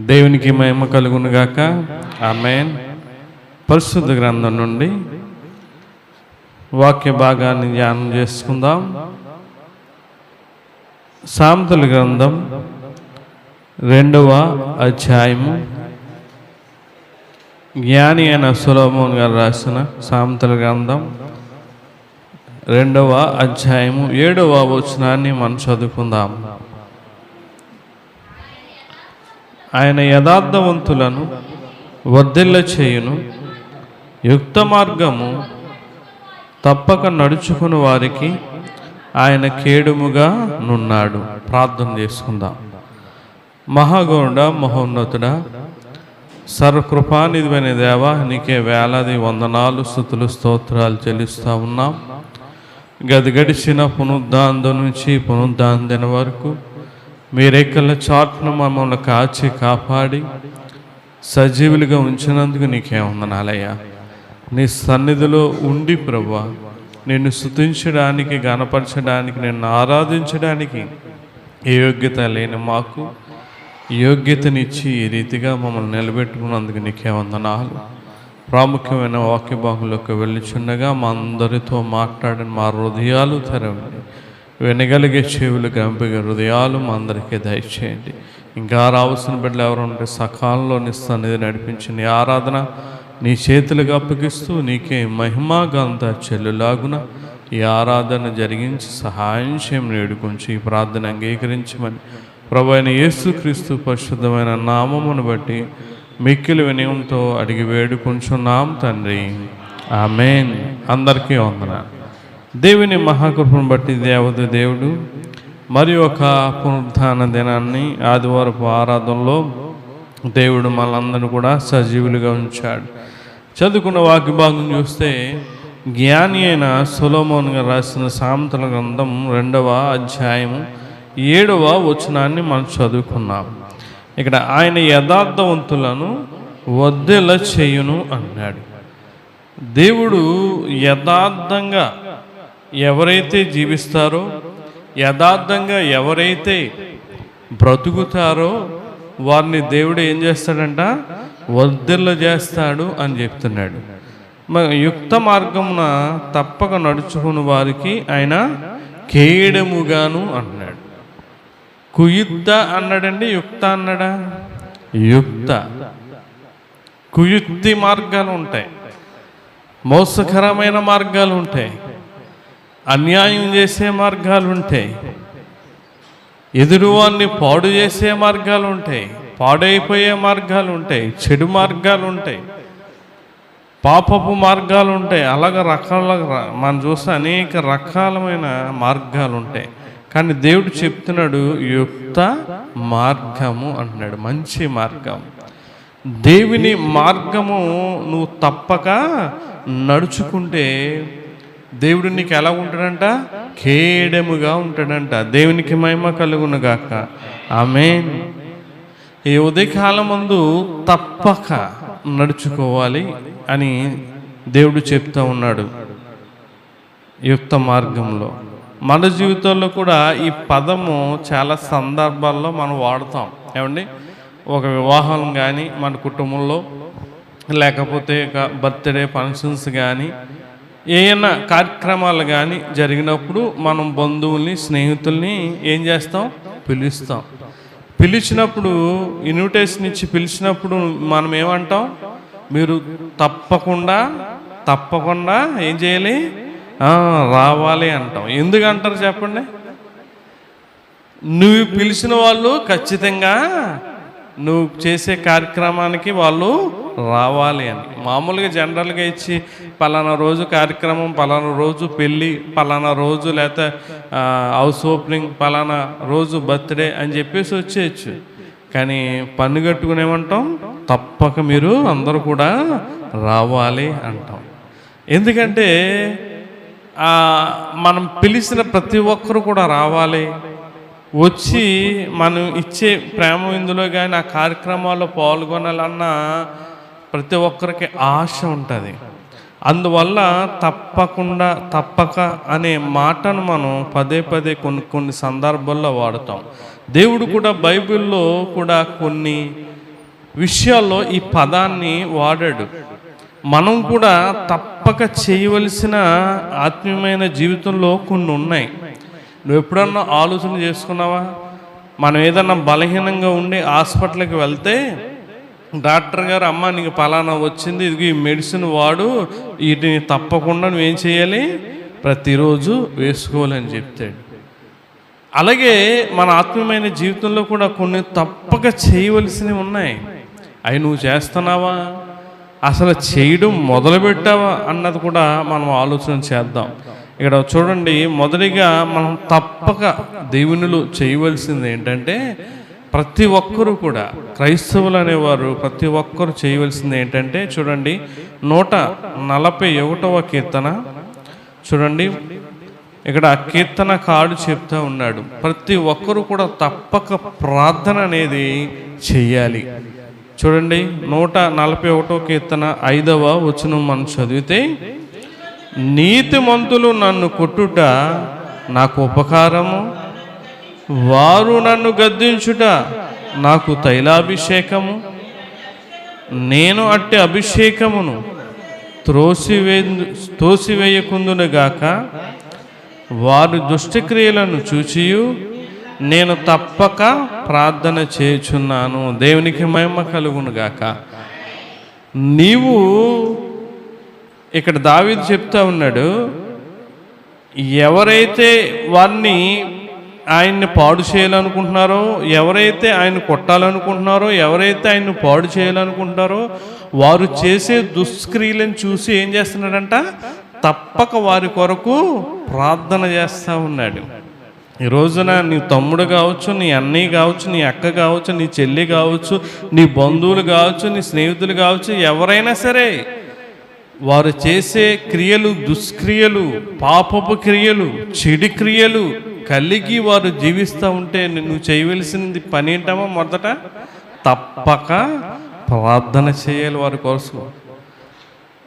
దేవునికి మహిమ కలుగును గాక. ఆమేన్. పరిశుద్ధ గ్రంథం నుండి వాక్య భాగాన్ని ధ్యానం చేసుకుందాం. సామెతల గ్రంథం 2వ అధ్యాయము, జ్ఞాని అయిన సొలొమోను గారు రాసిన సామెతల గ్రంథం 2వ అధ్యాయము 7వ వచనాన్ని మనం చదువుకుందాం. ఆయన యథార్థవంతులను వర్ధిల్ల చేయును, యుక్త మార్గము తప్పక నడుచుకుని వారికి ఆయన కేడుముగా నున్నాడు. ప్రార్థన చేసుకుందాం. మహాగౌరుడ, మహోన్నతుడా, సర్వకృపానిధివైన దేవా, నీకే వేలాది వందనాలు, స్తుతులు, స్తోత్రాలు చెల్లిస్తూ ఉన్నాం. గడిచిన పునరుద్ధానం నుంచి పునరుద్ధాన వరకు మీరెక్కల చాటును మమ్మల్ని కాచి కాపాడి సజీవులుగా ఉంచినందుకు నీకే వందనాలయ్యా. నీ సన్నిధిలో ఉండి ప్రభువా, నిన్ను స్తుతించడానికి, గణపరచడానికి, నిన్ను ఆరాధించడానికి ఏ యోగ్యత లేని మాకు యోగ్యతనిచ్చి ఈ రీతిగా మమ్మల్ని నిలబెట్టుకున్నందుకు నీకే వందనాలు. ప్రాముఖ్యమైన వాక్య భాగంలోకి వెళ్ళిచుండగా మా అందరితో మాట్లాడిన మా హృదయాలు తెరవండి. వినగలిగే చెవులు, గంపిగే హృదయాలు మా అందరికీ దయచేయండి. ఇంకా రావాల్సిన బిడ్డలు ఎవరు ఉంటే సకాలంలో నీ సన్నిధి నడిపించి నీ ఆరాధన నీ చేతులుగా అప్పగిస్తూ నీకే మహిమా గంత చెల్లులాగున ఈ ఆరాధన జరిగించి సహాయం చేయమని వేడుకొంచి ఈ ప్రార్థన అంగీకరించమని ప్రభు అయిన యేసుక్రీస్తు పరిశుద్ధమైన నామమును బట్టి మిక్కిలి వినయంతో అడిగి వేడుకొంచున్నాం తండ్రి. ఆమేన్. అందరికీ వందనాలు. దేవుని మహాకృపను బట్టి దేవుడు మరి ఒక పునరుద్ధాన దినాన్ని, ఆదివారపు ఆరాధనలో దేవుడు మనందరినీ కూడా సజీవులుగా ఉంచాడు. చదువుకున్న వాక్య భాగం చూస్తే, జ్ఞాని అయిన సొలొమోను గారు రాసిన సామెతల గ్రంథం 2వ అధ్యాయము 7వ వచనాన్ని మనం చదువుకున్నాం. ఇక్కడ ఆయన యథార్థవంతులను వర్ధిల్ల చేయును అన్నాడు. దేవుడు యథార్థంగా ఎవరైతే జీవిస్తారో, యథార్థంగా ఎవరైతే బ్రతుకుతారో వారిని దేవుడు ఏం చేస్తాడంట? వర్ధిల్ల చేస్తాడు అని చెప్తున్నాడు. యుక్త మార్గమున తప్పక నడుచుకుని వారికి ఆయన కేడముగాను అన్నాడు. కుయుక్త అన్నాడండి, యుక్త అన్నాడా? యుక్త. కుయుక్తి మార్గాలు ఉంటాయి, మోసకరమైన మార్గాలు ఉంటాయి, అన్యాయం చేసే మార్గాలు ఉంటాయి, ఎదురువాన్ని పాడు చేసే మార్గాలు ఉంటాయి, పాడైపోయే మార్గాలు ఉంటాయి, చెడు మార్గాలు ఉంటాయి, పాపపు మార్గాలు ఉంటాయి. అలాగ మనం చూస్తే అనేక రకాలమైన మార్గాలు ఉంటాయి. కానీ దేవుడు చెప్తున్నాడు యుక్త మార్గము అంటున్నాడు. మంచి మార్గం, దేవుని మార్గము నువ్వు తప్పక నడుచుకుంటే దేవుడు నీకు ఎలా ఉంటాడంట? కేడముగా ఉంటాడంట. దేవునికి మహిమ కలుగును గాక. ఆమేన్. ఈ ఉదయకాలం ముందు తప్పక నడుచుకోవాలి అని దేవుడు చెప్తూ ఉన్నాడు. యుక్త మార్గంలో మన జీవితంలో కూడా ఈ పదము చాలా సందర్భాల్లో మనం వాడుతాం. ఏమండి, ఒక వివాహం కానీ, మన కుటుంబంలో లేకపోతే బర్త్డే ఫంక్షన్స్ కానీ, ఏమైనా కార్యక్రమాలు కానీ జరిగినప్పుడు మనం బంధువుల్ని, స్నేహితుల్ని ఏం చేస్తాం? పిలుస్తాం. పిలిచినప్పుడు, ఇన్విటేషన్ ఇచ్చి పిలిచినప్పుడు మనం ఏమంటాం? మీరు తప్పకుండా ఏం చేయాలి? రావాలి అంటాం. ఎందుకంటారు చెప్పండి? నువ్వు పిలిచిన వాళ్ళు ఖచ్చితంగా నువ్వు చేసే కార్యక్రమానికి వాళ్ళు రావాలి అని. మామూలుగా జనరల్గా ఇచ్చి పలానా రోజు కార్యక్రమం, పలానా రోజు పెళ్ళి, పలానా రోజు లేకపోతే హౌస్ ఓపెనింగ్, పలానా రోజు బర్త్డే అని చెప్పేసి వచ్చేయచ్చు. కానీ పన్ను కట్టుకునేమంటాం? తప్పక మీరు అందరూ కూడా రావాలి అంటాం. ఎందుకంటే మనం పిలిచిన ప్రతి ఒక్కరు కూడా రావాలి, వచ్చి మనం ఇచ్చే ప్రేమ ఇందులో కానీ ఆ కార్యక్రమాల్లో పాల్గొనాలన్న ప్రతి ఒక్కరికి ఆశ ఉంటుంది. అందువల్ల తప్పక అనే మాటను మనం పదే కొన్ని సందర్భాల్లో వాడుతాం. దేవుడు కూడా బైబిల్లో కూడా కొన్ని విషయాల్లో ఈ పదాన్ని వాడాడు. మనం కూడా తప్పక చేయవలసిన ఆత్మీయమైన జీవితంలో కొన్ని ఉన్నాయి. నువ్వు ఎప్పుడన్నా ఆలోచన చేసుకున్నావా? మనం ఏదన్నా బలహీనంగా ఉండి హాస్పిటల్కి వెళ్తే డాక్టర్ గారు, అమ్మ నీకు పలానా వచ్చింది, ఇది ఈ మెడిసిన్ వాడు, వీటిని తప్పకుండా నువ్వేం చేయాలి, ప్రతిరోజు వేసుకోవాలని చెప్తాడు. అలాగే మన ఆత్మీయమైన జీవితంలో కూడా కొన్ని తప్పక చేయవలసినవి ఉన్నాయి. అవి నువ్వు చేస్తున్నావా, అసలు చేయడం మొదలుపెట్టావా అన్నది కూడా మనం ఆలోచన చేద్దాం. ఇక్కడ చూడండి, మొదటిగా మనం తప్పక దేవునిలో చేయవలసింది ఏంటంటే, ప్రతి ఒక్కరూ కూడా క్రైస్తవులు అనేవారు ప్రతి ఒక్కరు చేయవలసింది ఏంటంటే, చూడండి 141వ కీర్తన చూడండి. ఇక్కడ కీర్తనకారుడు చెప్తా ఉన్నాడు, ప్రతి ఒక్కరూ కూడా తప్పక ప్రార్థన అనేది చెయ్యాలి. చూడండి 141వ కీర్తన 5వ వచనం మనం చదివితే, నీతిమంతులు నన్ను కొట్టుట నాకు ఉపకారము, వారు నన్ను గద్దించుట నాకు తైలాభిషేకము, నేను అట్టి అభిషేకమును త్రోసివేయకుందునుగాక, వారు దుష్టక్రియలను చూచియు నేను తప్పక ప్రార్థన చేయుచున్నాను. దేవునికి మహిమ కలుగునుగాక. నీవు ఇక్కడ దావీదు చెప్తా ఉన్నాడు, ఎవరైతే వారిని ఆయన్ని పాడు చేయాలనుకుంటున్నారో, ఎవరైతే ఆయన కొట్టాలనుకుంటున్నారో, ఎవరైతే ఆయన్ని పాడు చేయాలనుకుంటున్నారో, వారు చేసే దుష్క్రియలను చూసి ఏం చేస్తున్నాడంట, తప్పక వారి కొరకు ప్రార్థన చేస్తూ ఉన్నాడు. ఈ రోజున నీ తమ్ముడు కావచ్చు, నీ అన్నయ్య కావచ్చు, నీ అక్క కావచ్చు, నీ చెల్లి కావచ్చు, నీ బంధువులు కావచ్చు, నీ స్నేహితులు కావచ్చు, ఎవరైనా సరే వారు చేసే క్రియలు, దుష్క్రియలు, పాపపు క్రియలు, చెడు క్రియలు కలిగి వారు జీవిస్తూ ఉంటే నువ్వు చేయవలసింది పని ఏంటమ్మా? మొదట తప్పక ప్రార్థన చేయాలి వారి కోసం.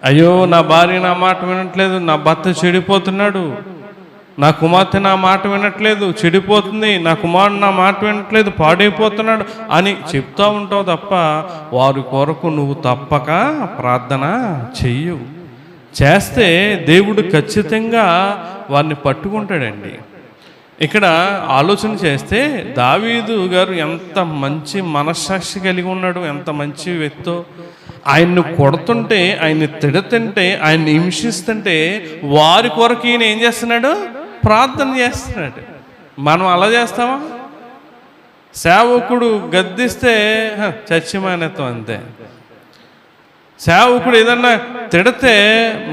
అయ్యో నా భార్య నా మాట వినట్లేదు, నా భర్త చెడిపోతున్నాడు, నా కుమార్తె నా మాట వినట్లేదు, చెడిపోతుంది, నా కుమారుడు నా మాట వినట్లేదు, పాడైపోతున్నాడు అని చెప్తా ఉంటావు తప్ప వారి కొరకు నువ్వు తప్పక ప్రార్థన చెయ్యు. చేస్తే దేవుడు ఖచ్చితంగా వారిని పట్టుకుంటాడండి. ఇక్కడ ఆలోచన చేస్తే దావీదు గారు ఎంత మంచి మనస్సాక్షి కలిగి ఉన్నాడు, ఎంత మంచి వ్యక్తో. ఆయన్ని కొడుతుంటే, ఆయన్ని తిడుతుంటే, ఆయన్ని హింసిస్తుంటే వారి కొరకు ఈయన ఏం చేస్తున్నాడు, ప్రార్థన చేస్తున్నాడు. మనం అలా చేస్తామా? సేవకుడు గద్దిస్తే చచ్చి మానేస్తాం అంతే. సేవకుడు ఏదన్నా తిడితే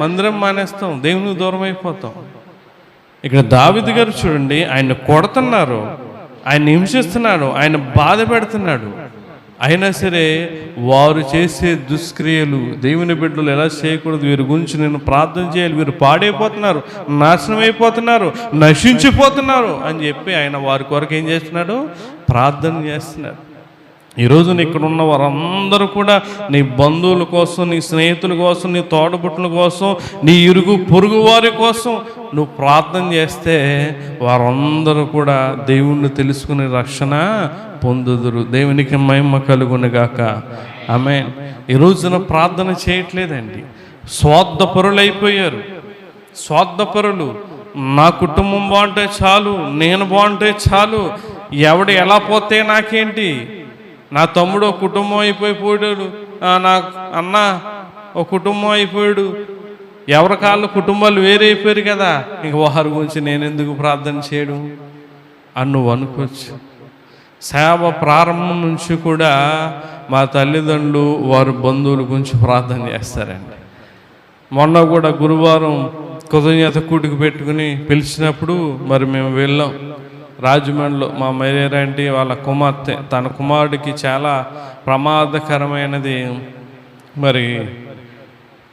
మందిరం మానేస్తాం, దేవునికి దూరం అయిపోతాం. ఇక్కడ దావీదు గారు చూడండి, ఆయన కొడుతున్నారు, ఆయన హింసిస్తున్నాడు, ఆయన బాధ పెడుతున్నాడు, అయినా సరే వారు చేసే దుష్క్రియలు దేవుని బిడ్డలు ఎలా చేయకూడదు, వీరి గురించి నేను ప్రార్థన చేయాలి, వీరు పాడైపోతున్నారు, నాశనం అయిపోతున్నారు, నశించిపోతున్నారు అని చెప్పి ఆయన వారి కొరకు ఏం చేస్తున్నాడు, ప్రార్థన చేస్తున్నాడు. ఈరోజు ఇక్కడ ఉన్న వారందరూ కూడా నీ బంధువుల కోసం, నీ స్నేహితుల కోసం, నీ తోడబుట్టుల కోసం, నీ ఇరుగు పొరుగు వారి కోసం నువ్వు ప్రార్థన చేస్తే వారందరూ కూడా దేవుణ్ణి తెలుసుకునే రక్షణ పొందుదురు. దేవునికి మహిమ కలుగునుగాక. ఆమేన్. ఈ రోజున ప్రార్థన చేయట్లేదండి. స్వార్థపరులైపోయారు. స్వార్థపరులు. నా కుటుంబం బాగుంటే చాలు, నేను బాగుంటే చాలు, ఎవడు ఎలా పోతే నాకేంటి, నా తమ్ముడు ఒక కుటుంబం అయిపోయాడు, నా అన్న ఒక కుటుంబం అయిపోయాడు, ఎవరి కాళ్ళు కుటుంబాలు వేరైపోయారు కదా, ఇంక వారి గురించి నేను ఎందుకు ప్రార్థన చేయడం అని నువ్వు అనుకోవచ్చు. సేవ ప్రారంభం నుంచి కూడా మా తల్లిదండ్రులు వారి బంధువుల గురించి ప్రార్థన చేస్తారండి. మొన్న కూడా గురువారం కృతజ్ఞత కూటికి పెట్టుకుని పిలిచినప్పుడు మరి మేము వెళ్ళాం. రాజమండ్రిలో మా మేరేంటి వాళ్ళ కుమార్తె, తన కుమారుడికి చాలా ప్రమాదకరమైనది మరి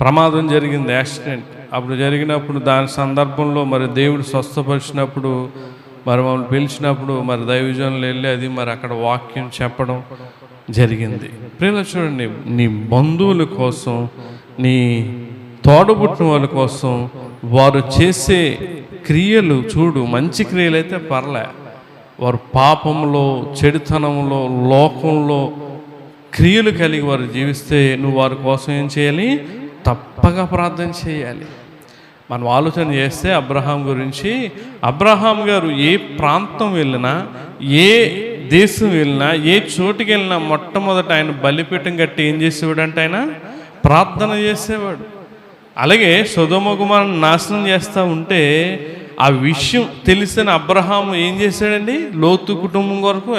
ప్రమాదం జరిగింది, యాక్సిడెంట్. అప్పుడు జరిగినప్పుడు దాని సందర్భంలో మరి దేవుడు స్వస్థపరిచినప్పుడు మరి మమ్మల్ని పిలిచినప్పుడు మరి దైవజనులు వెళ్ళి అది మరి అక్కడ వాక్యం చెప్పడం జరిగింది. ప్రియులు చూడండి, నీ బంధువుల కోసం, నీ తోడబుట్టిన వాళ్ళ కోసం వారు చేసే క్రియలు చూడు, మంచి క్రియలు అయితే పర్లే, వారు పాపంలో, చెడుతనంలో, లోకంలో క్రియలు కలిగి వారు జీవిస్తే నువ్వు వారి కోసం ఏం చేయాలి? తప్పక ప్రార్థన చేయాలి. మనం ఆలోచన చేస్తే అబ్రహాం గురించి, అబ్రహాం గారు ఏ ప్రాంతం వెళ్ళినా, ఏ దేశం వెళ్ళినా, ఏ చోటుకి వెళ్ళినా మొట్టమొదట ఆయన బలిపీఠం కట్టి ఏం చేసేవాడు? ఆయన ప్రార్థన చేసేవాడు. అలాగే సొదొమ గొమొర్రాను నాశనం చేస్తూ ఉంటే ఆ విషయం తెలిసిన అబ్రహాం ఏం చేశాడండి? లోతు కుటుంబం కొరకు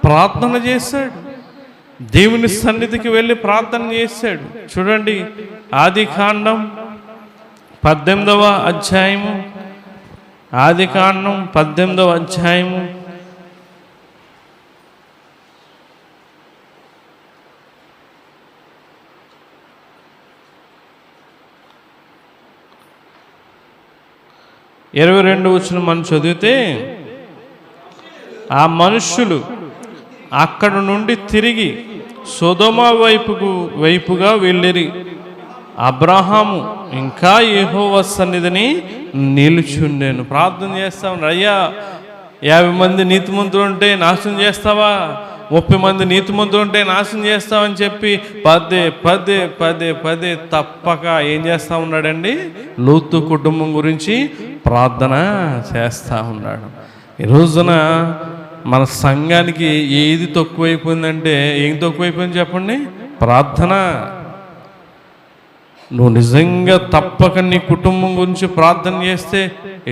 ప్రార్థన చేశాడు. దేవుని సన్నిధికి వెళ్ళి ప్రార్థన చేశాడు. చూడండి, ఆదికాండం 18వ అధ్యాయము, ఆదికాండం 18వ అధ్యాయము 22 వచనం మనం చదివితే, ఆ మనుష్యులు అక్కడ నుండి తిరిగి సొదొమ వైపుగా వెళ్ళిరి. అబ్రహాము ఇంకా యెహోవా సన్నిధిని నిలుచుండెను. ప్రార్థన చేస్తా ఉన్నాడు. అయ్యా, 50 మంది నీతిమంతులు ఉంటే నాశనం చేస్తావా? 30 మంది నీతిమంతులు ఉంటే నాశనం చేస్తావని చెప్పి పదే తప్పక ఏం చేస్తూ ఉన్నాడండి? లోతు కుటుంబం గురించి ప్రార్థన చేస్తూ ఉన్నాడు. ఈ రోజున మన సంఘానికి ఏది తక్కువైపోయిందంటే, ఏం తక్కువైపోయింది చెప్పండి? ప్రార్థన. నువ్వు నిజంగా తప్పక నీ కుటుంబం గురించి ప్రార్థన చేస్తే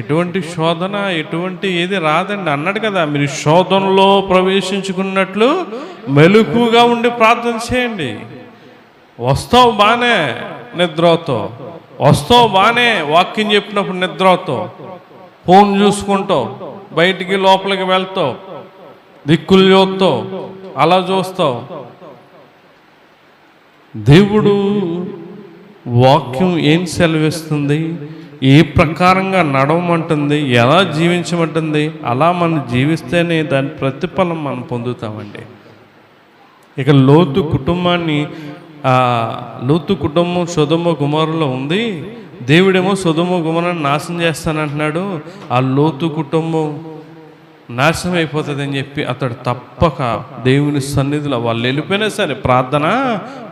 ఎటువంటి శోధన, ఎటువంటి ఏది రాదండి అన్నాడు కదా. మీరు శోధనలో ప్రవేశించుకున్నట్లు మెలకుగా ఉండి ప్రార్థన చేయండి. వస్తావు బానే నిద్రతో, వస్తావు బానే వాక్యం చెప్పినప్పుడు నిద్రతో, ఫోన్ చూసుకుంటావు, బయటికి లోపలికి వెళ్తావు, దిక్కులు చూస్తావు, అలా చూస్తావు. దేవుడు వాక్యం ఏం సెలవిస్తుంది, ఏ ప్రకారంగా నడవమంటుంది, ఎలా జీవించమంటుంది, అలా మనం జీవిస్తేనే దాని ప్రతిఫలం మనం పొందుతామండి. ఇక లోతు కుటుంబం సొదొమ గొమొర్రాలో ఉంది. దేవుడేమో సొదొమ గొమొర్రాను నాశనం చేస్తానంటున్నాడు. ఆ లోతు కుటుంబం నాశనం అయిపోతుందని చెప్పి అతడు తప్పక దేవుని సన్నిధిలో వాళ్ళు వెళ్ళిపోయినా సరే ప్రార్థన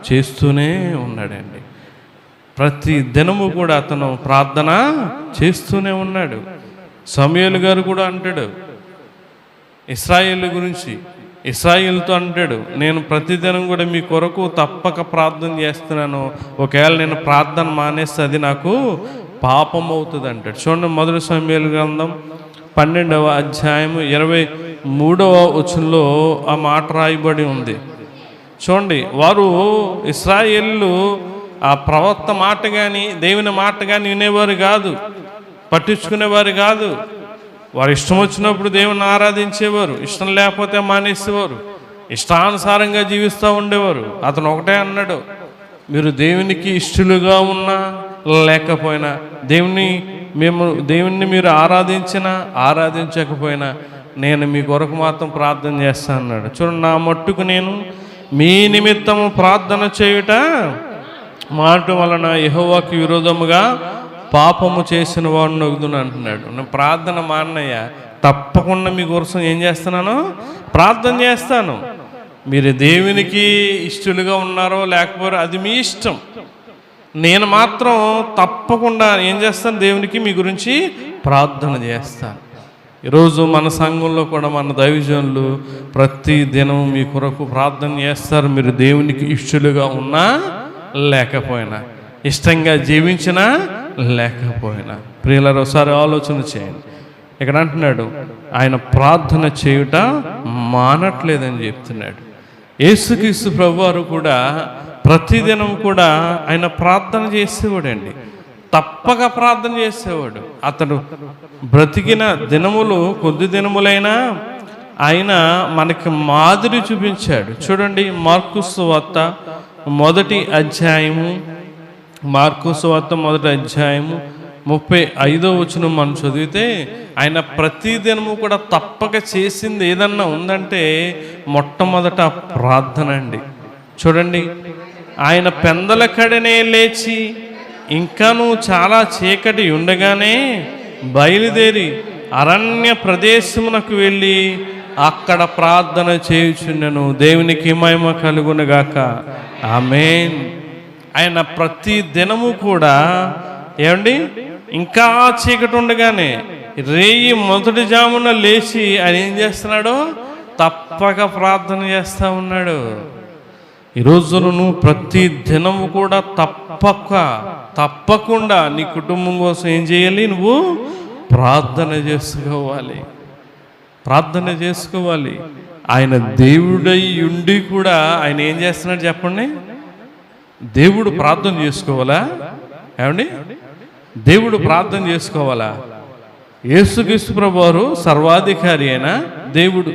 చేస్తూనే ఉన్నాడండి. ప్రతి దినము కూడా అతను ప్రార్థన చేస్తూనే ఉన్నాడు. సమూయేలు గారు కూడా అంటాడు ఇశ్రాయేలు గురించి, ఇశ్రాయేలుతో అంటాడు, నేను ప్రతిదినం కూడా మీ కొరకు తప్పక ప్రార్థన చేస్తున్నాను. ఒకవేళ నేను ప్రార్థన మానేస్తే అది నాకు పాపం అవుతుంది అంటాడు. చూడండి, మొదటి సమూయేలు గ్రంథం 12వ అధ్యాయము 23వ వచనంలో ఆ మాట రాయబడి ఉంది. చూడండి, వారు ఇశ్రాయేలు ఆ ప్రవక్త మాట కానీ దేవుని మాట కానీ వినేవారు కాదు, పట్టించుకునేవారు కాదు. వారు ఇష్టం వచ్చినప్పుడు దేవుని ఆరాధించేవారు, ఇష్టం లేకపోతే మానేసేవారు, ఇష్టానుసారంగా జీవిస్తూ ఉండేవారు. అతను ఒకటే అన్నాడు, మీరు దేవునికి ఇష్టలుగా ఉన్నా లేకపోయినా, దేవుణ్ణి మీరు ఆరాధించకపోయినా నేను మీ కొరకు మాత్రం ప్రార్థన చేస్తాను అన్నాడు. చూడండి, నా మట్టుకు నేను మీ నిమిత్తము ప్రార్థన చేయుట మాట వలన యెహోవాకు విరోధముగా పాపము చేసిన వాడిని ఒగుదును అంటున్నాడు. నేను ప్రార్థన మానయ్య, తప్పకుండా మీ కోసం ఏం చేస్తున్నాను? ప్రార్థన చేస్తాను. మీరు దేవునికి ఇష్టలుగా ఉన్నారో లేకపోతే అది మీ ఇష్టం. నేను మాత్రం తప్పకుండా ఏం చేస్తాను? దేవునికి మీ గురించి ప్రార్థన చేస్తాను. ఈరోజు మన సంఘంలో కూడా మన దైవజనులు ప్రతి దినం మీ కొరకు ప్రార్థన చేస్తారు. మీరు దేవునికి ఇష్టలుగా ఉన్నా లేకపోయినా, ఇష్టంగా జీవించినా లేకపోయినా. ప్రియులారా, ఒకసారి ఆలోచన చేయండి. ఇక్కడ అంటున్నాడు, ఆయన ప్రార్థన చేయుట మానట్లేదని చెప్తున్నాడు. యేసుక్రీస్తు ప్రభువారు కూడా ప్రతిదినం కూడా ఆయన ప్రార్థన చేసేవాడండి. తప్పక ప్రార్థన చేసేవాడు. అతడు బ్రతికిన దినములు కొద్ది దినములైనా ఆయన మనకి మాదిరి చూపించాడు. చూడండి, మార్కు సువార్త మొదటి అధ్యాయము 35వ వచనం మనం చదివితే, ఆయన ప్రతిదినము కూడా తప్పక చేసింది ఏదన్నా ఉందంటే మొట్టమొదట ప్రార్థన అండి. చూడండి, ఆయన పెందల కడనే లేచి ఇంకాను చాలా చీకటి ఉండగానే బయలుదేరి అరణ్య ప్రదేశమునకు వెళ్ళి అక్కడ ప్రార్థన చేయుచుండెను. దేవునికి మహిమ కలుగునుగాక. ఆమేన్. ఆయన ప్రతి దినము కూడా ఏమండి ఇంకా చీకటి ఉండగానే రేయి మొదటి జామున లేచి ఆయన ఏం చేస్తున్నాడు? తప్పక ప్రార్థన చేస్తూ ఉన్నాడు. ఈరోజు నువ్వు ప్రతి దినము కూడా తప్పకుండా నీ కుటుంబం కోసం ఏం చేయాలి? నువ్వు ప్రార్థన చేసుకోవాలి. ఆయన దేవుడై ఉండి కూడా ఆయన ఏం చేస్తున్నాడు చెప్పండి? దేవుడు ప్రార్థన చేసుకోవాలా? ఏమండి, దేవుడు ప్రార్థన చేసుకోవాలా? యేసుక్రీస్తు ప్రభువారు సర్వాధికారి అయిన దేవుడు.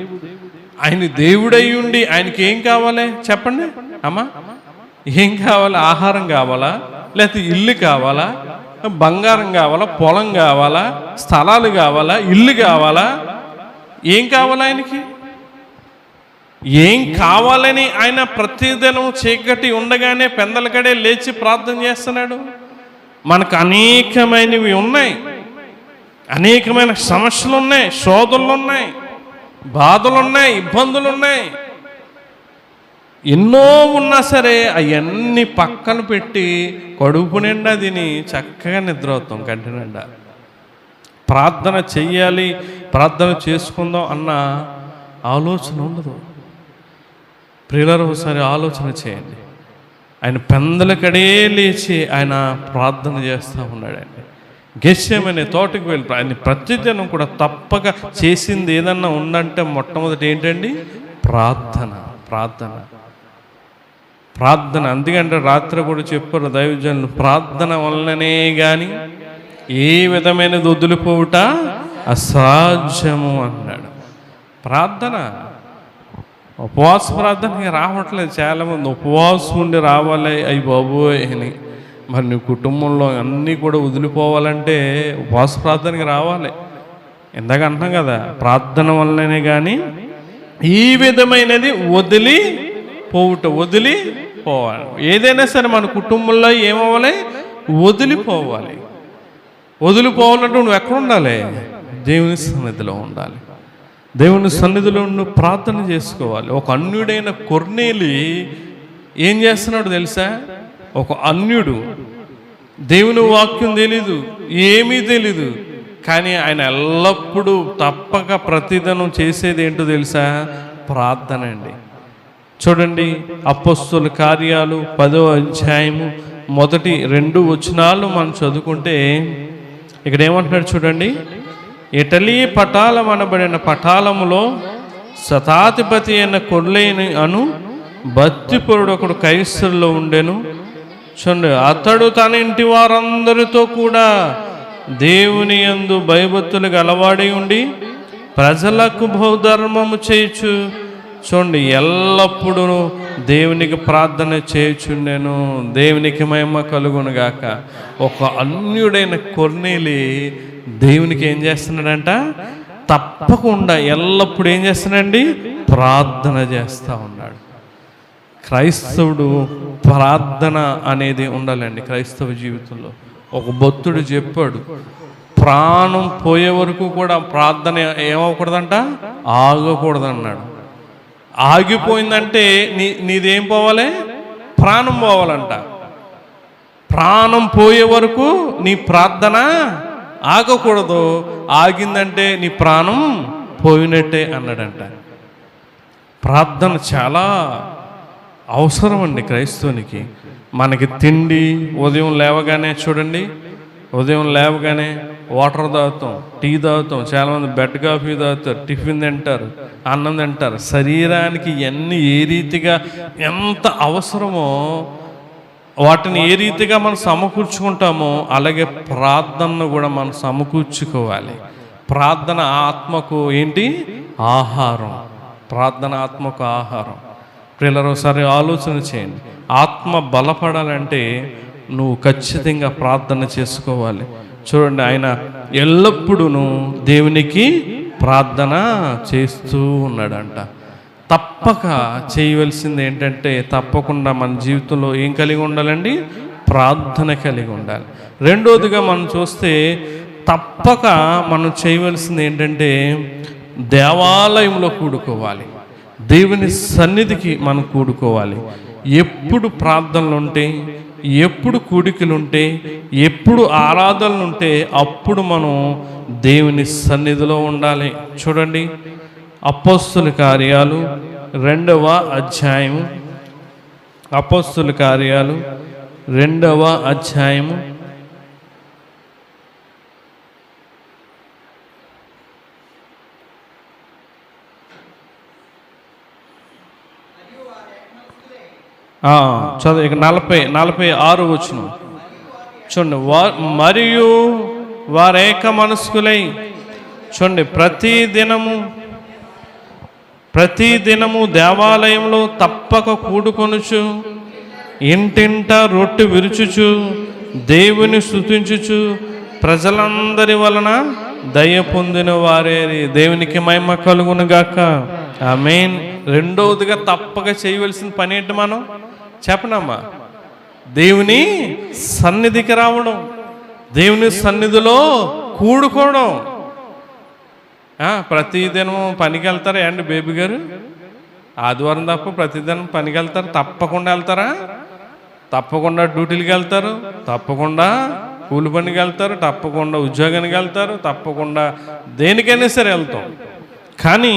ఆయన దేవుడై ఉండి ఆయనకి ఏం కావాలి చెప్పండి అమ్మా? ఏం కావాలి? ఆహారం కావాలా? లేకపోతే ఇల్లు కావాలా? బంగారం కావాలా? పొలం కావాలా? స్థలాలు కావాలా? ఇల్లు కావాలా? ఏం కావాలి ఆయనకి? ఏం కావాలని ఆయన ప్రతిదినం చీకటి ఉండగానే పెందలకడే లేచి ప్రార్థన చేస్తున్నాడు. మనకు అనేకమైనవి ఉన్నాయి, అనేకమైన సమస్యలు ఉన్నాయి, శోధనలు ఉన్నాయి, బాధలు ఉన్నాయి, ఇబ్బందులు ఉన్నాయి. ఎన్నో ఉన్నా సరే అవన్నీ పక్కన పెట్టి కడుపు నిండా తిని చక్కగా నిద్రవుతాం కంటి నిండా. ప్రార్థన చెయ్యాలి, ప్రార్థన చేసుకుందాం అన్న ఆలోచన ఉండదు. ప్రియులారా, ఒకసారి ఆలోచన చేయండి. ఆయన పెందలకడే లేచి ఆయన ప్రార్థన చేస్తూ ఉన్నాడండి. గెత్సేమనే తోటకు వెళ్ళి ఆయన ప్రతిదినం కూడా తప్పక చేసింది ఏదన్నా ఉందంటే మొట్టమొదటి ఏంటండి? ప్రార్థన. అందుకంటే రాత్రి కూడా చెప్పారు దైవజనులు, ప్రార్థన వల్లనే కానీ ఏ విధమైనది వదిలిపోవుట అసాధ్యము అన్నాడు. ప్రార్థన, ఉపవాస ప్రార్థనకి రావట్లేదు చాలామంది. ఉపవాసం ఉండి రావాలి అయ్యి బాబోయ్ అని. మరి నీ కుటుంబంలో అన్నీ కూడా వదిలిపోవాలంటే ఉపవాస ప్రార్థనకి రావాలి. ఇందాక అంటున్నాం కదా, ప్రార్థన వల్లనే కానీ ఈ విధమైనది వదిలిపోవాలి. ఏదైనా సరే మన కుటుంబంలో ఏమవ్వాలి? వదిలిపోవాలంటే నువ్వు ఎక్కడ ఉండాలి? దేవుని సన్నిధిలో ఉండాలి. దేవుని సన్నిధిలో నువ్వు ప్రార్థన చేసుకోవాలి. ఒక అన్యుడైన కొర్నేలి ఏం చేస్తున్నాడు తెలుసా? ఒక అన్యుడు, దేవుని వాక్యం తెలీదు, ఏమీ తెలీదు, కానీ ఆయన ఎల్లప్పుడూ తప్పక ప్రతిదినం చేసేది ఏంటో తెలుసా? ప్రార్థన అండి. చూడండి, అపొస్తలుల కార్యాలు 10వ అధ్యాయము 1-2 వచనాలు మనం చదువుకుంటే ఇక్కడ ఏమంటున్నాడు చూడండి. ఇటలీ పటాలం అనబడిన పటాలములో శతాధిపతి అయిన కొర్నేలి అను భక్తిపరుడు ఒకడు కైసరులో ఉండెను. చూడండి, అతడు తన ఇంటి వారందరితో కూడా దేవుని యందు భయభక్తులకు అలవాడి ఉండి ప్రజలకు బహుధర్మము చేయుచు, చూడండి, ఎల్లప్పుడూ దేవునికి ప్రార్థన చేయుచుండెను. దేవునికి మహిమ కలుగునుగాక. ఒక అన్యుడైన కొర్నేలి దేవునికి ఏం చేస్తున్నాడంట? తప్పకుండా ఎల్లప్పుడూ ఏం చేస్తున్నాడండి? ప్రార్థన చేస్తూ ఉన్నాడు. క్రైస్తవుడు ప్రార్థన అనేది ఉండాలండి క్రైస్తవ జీవితంలో. ఒక భక్తుడు చెప్పాడు, ప్రాణం పోయే వరకు కూడా ప్రార్థన ఏమవకూడదంట? ఆగకూడదన్నాడు. ఆగిపోయిందంటే నీదేం పోవాలి? ప్రాణం పోవాలంట. ప్రాణం పోయే వరకు నీ ప్రార్థన ఆగకూడదు. ఆగిందంటే నీ ప్రాణం పోయినట్టే అన్నాడంట. ప్రార్థన చాలా అవసరం అండి క్రైస్తవునికి. మనకి తిండి ఉదయం లేవగానే చూడండి, ఉదయం లేవగానే వాటర్ తాగుతాం, టీ తాగుతాం, చాలామంది బెడ్ కాఫీ తాగుతారు, టిఫిన్ తింటారు, అన్నం తింటారు. శరీరానికి ఇవన్నీ ఏ రీతిగా ఎంత అవసరమో వాటిని ఏ రీతిగా మనం సమకూర్చుకుంటామో అలాగే ప్రార్థనను కూడా మనం సమకూర్చుకోవాలి. ప్రార్థన ఆత్మకు ఏంటి? ఆహారం. ప్రార్థన ఆత్మకు ఆహారం. ప్రియులారా, ఒకసారి ఆలోచన చేయండి. ఆత్మ బలపడాలంటే నువ్వు ఖచ్చితంగా ప్రార్థన చేసుకోవాలి. చూడండి, ఆయన ఎల్లప్పుడూ దేవునికి ప్రార్థన చేస్తూ ఉన్నాడంట. తప్పక చేయవలసింది ఏంటంటే తప్పకుండా మన జీవితంలో ఏం కలిగి ఉండాలండి? ప్రార్థన కలిగి ఉండాలి. రెండోదిగా మనం చూస్తే తప్పక మనం చేయవలసింది ఏంటంటే దేవాలయంలో కూడుకోవాలి, దేవుని సన్నిధికి మనం కూడుకోవాలి. ఎప్పుడు ప్రార్థనలు ఉంటే, ఎప్పుడు కూడికలుంటే, ఎప్పుడు ఆరాధనలుంటే అప్పుడు మనం దేవుని సన్నిధిలో ఉండాలి. చూడండి, అపోస్తుల కార్యాలు 2వ అధ్యాయము, అపోస్తుల కార్యాలు 2వ అధ్యాయము 46 వచనం చూడండి. మరియు వారేక మనస్కులై, చూడండి, ప్రతిదినము దేవాలయంలో తప్పక కూడుకొనుచు, ఇంటింట రొట్టె విరుచుచు, దేవుని స్తుతించుచు, ప్రజలందరి వలన దయ పొందిన వారే. దేవునికి మహిమ కలుగును గాక. ఆమేన్. రెండవదిగా తప్పక చేయవలసిన పని ఏంటి? మనం చెప్పనమ్మా, దేవుని సన్నిధికి రావడం, దేవుని సన్నిధిలో కూడుకోవడం. ప్రతిదినం పనికి వెళ్తారా అండి బేబీ గారు? ఆదివారం తప్ప ప్రతిదినం పనికి వెళ్తారు? తప్పకుండా వెళ్తారా? తప్పకుండా డ్యూటీలకు వెళ్తారు, తప్పకుండా కూలి పనికి వెళ్తారు, తప్పకుండా ఉద్యోగానికి వెళ్తారు, తప్పకుండా దేనికైనా సరే వెళ్తాం. కానీ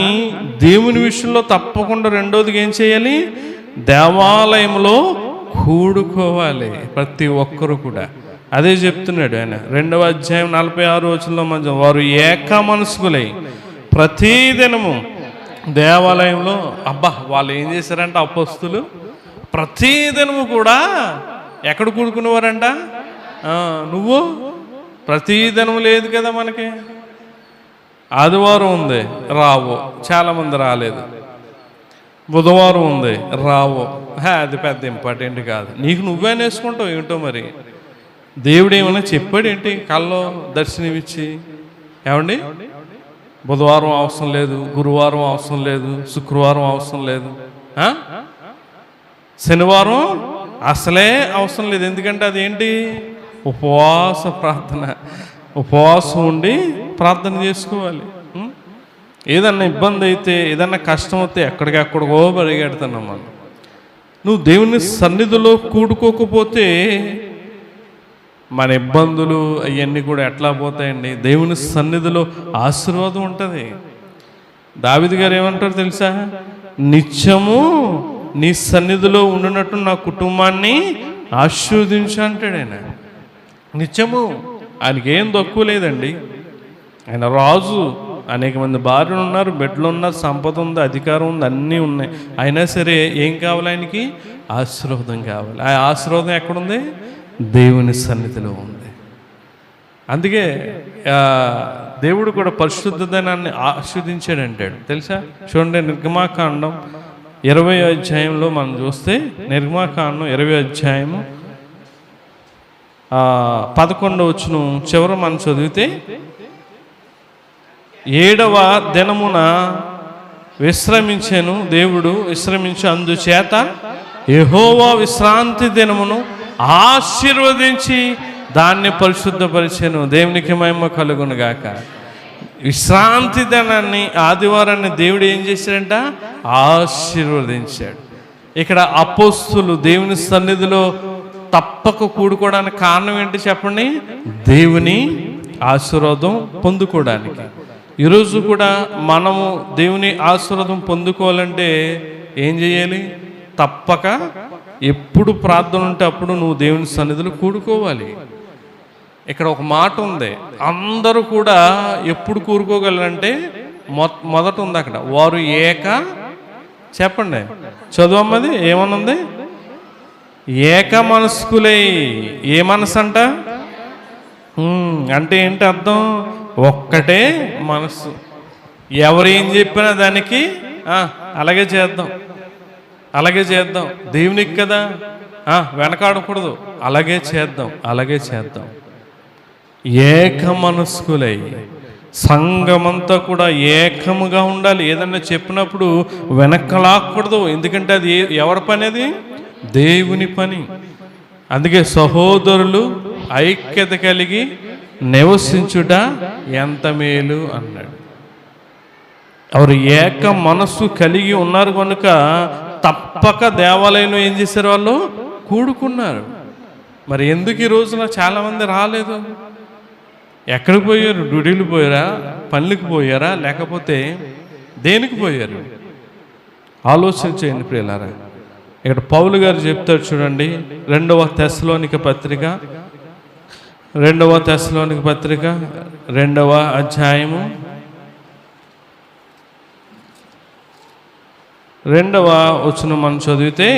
దేవుని విషయంలో తప్పకుండా రెండోదిగా ఏం చేయాలి? దేవాలయంలో కూడుకోవాలి ప్రతి ఒక్కరు కూడా. అదే చెప్తున్నాడు ఆయన 2వ అధ్యాయం 46 వచనంలో. మంచి వారు ఏక మనస్కులై ప్రతిదినము దేవాలయంలో. అబ్బా, వాళ్ళు ఏం చేశారంట అపోస్తులు? ప్రతిదినము కూడా ఎక్కడ కూడుకునేవారంట? నువ్వు ప్రతిదినం లేదు కదా మనకి. ఆదివారం ఉంది, రావు, చాలామంది రాలేదు. బుధవారం ఉంది, రావు. అది పెద్ద ఇంపార్టెంట్ కాదు, నీకు నువ్వే నేర్చుకుంటావు. ఏంటో మరి దేవుడు ఏమైనా చెప్పాడు ఏంటి? కల్లో దర్శనమిచ్చి, ఏమండి బుధవారం అవసరం లేదు, గురువారం అవసరం లేదు, శుక్రవారం అవసరం లేదు, శనివారం అసలే అవసరం లేదు. ఎందుకంటే అదేంటి? ఉపవాస ప్రార్థన. ఉపవాసం ఉండి ప్రార్థన చేసుకోవాలి. ఏదన్నా ఇబ్బంది అయితే, ఏదన్నా కష్టం అయితే ఎక్కడికెక్కడికో పరిగెడుతున్నాం మనం. నువ్వు దేవుని సన్నిధిలో కూడుకోకపోతే మన ఇబ్బందులు అవన్నీ కూడా ఎట్లా పోతాయండి? దేవుని సన్నిధిలో ఆశీర్వాదం ఉంటుంది. దావీదు గారు ఏమంటారు తెలుసా? నిత్యము నీ సన్నిధిలో ఉండినట్టు నా కుటుంబాన్ని ఆశీర్వదించు అంటాడు ఆయన. నిత్యము ఆయనకి ఏం తక్కువ లేదండి. ఆయన రాజు, అనేక మంది భార్యలు ఉన్నారు, బిడ్డలు ఉన్నారు, సంపద ఉంది, అధికారం ఉంది, అన్నీ ఉన్నాయి. అయినా సరే ఏం కావాలి ఆయనకి? ఆశీర్వాదం కావాలి. ఆ ఆశీర్వాదం ఎక్కడుంది? దేవుని సన్నిధిలో ఉంది. అందుకే దేవుడు కూడా పరిశుద్ధతనాన్ని ఆస్వాదించాడు అంటాడు తెలుసా? చూడండి, నిర్గమాకాండం 20వ అధ్యాయంలో మనం చూస్తే, నిర్గమాకాండం 20వ అధ్యాయము 11వ వచనం చివర మనం చదివితే, 7వ దినమున విశ్రమించెను దేవుడు, విశ్రమించి అందుచేత యెహోవా విశ్రాంతి దినమును ఆశీర్వదించి దాన్ని పరిశుద్ధపరిచెను. దేవునికి మహిమ కలుగును గాక. విశ్రాంతి దినాన్ని, ఆదివారాన్ని దేవుడు ఏం చేశాడంట? ఆశీర్వదించాడు. ఇక్కడ అపోస్తులు దేవుని సన్నిధిలో తప్పక కూడుకోవడానికి కారణం ఏంటి చెప్పండి? దేవుని ఆశీర్వాదం పొందుకోవడానికి. ఈరోజు కూడా మనము దేవుని ఆశీర్వాదం పొందుకోవాలంటే ఏం చేయాలి? తప్పక ఎప్పుడు ప్రార్థన ఉంటే అప్పుడు నువ్వు దేవుని సన్నిధిలో కూడుకోవాలి. ఇక్కడ ఒక మాట ఉంది, అందరూ కూడా ఎప్పుడు కూడుకోగలరంటే మొదట ఉంది అక్కడ, వారు ఏక, చెప్పండి చదువమ్మది ఏమనుంది? ఏక మనస్కులై. ఏ మనసు అంట? అంటే ఏంటి అర్థం? ఒక్కటే మనస్సు. ఎవరు ఏం చెప్పినా దానికి అలాగే చేద్దాం, అలాగే చేద్దాం. దేవునికి కదా, వెనకాడకూడదు, అలాగే చేద్దాం, అలాగే చేద్దాం. ఏక మనస్కులై, సంఘమంతా కూడా ఏకముగా ఉండాలి. ఏదన్నా చెప్పినప్పుడు వెనకలాకూడదు. ఎందుకంటే అది ఎవరి పని? అది దేవుని పని. అందుకే సహోదరులు ఐక్యత కలిగి నివసించుట ఎంత మేలు అన్నాడు. ఎవరు ఏక మనస్సు కలిగి ఉన్నారు కనుక తప్పక దేవాలయంలో ఏం చేశారు? వాళ్ళు కూడుకున్నారు. మరి ఎందుకు ఈ రోజున చాలామంది రాలేదు? ఎక్కడికి పోయారు? డ్యూటీలు పోయారా? పనులకు పోయారా? లేకపోతే దేనికి పోయారు? ఆలోచన చేయండి ప్రియులారా. ఇక్కడ పౌలు గారు చెప్తారు చూడండి, 2వ తెస్సలోనిక పత్రిక 2వ అధ్యాయము 2వ వచనం మనం చదివితే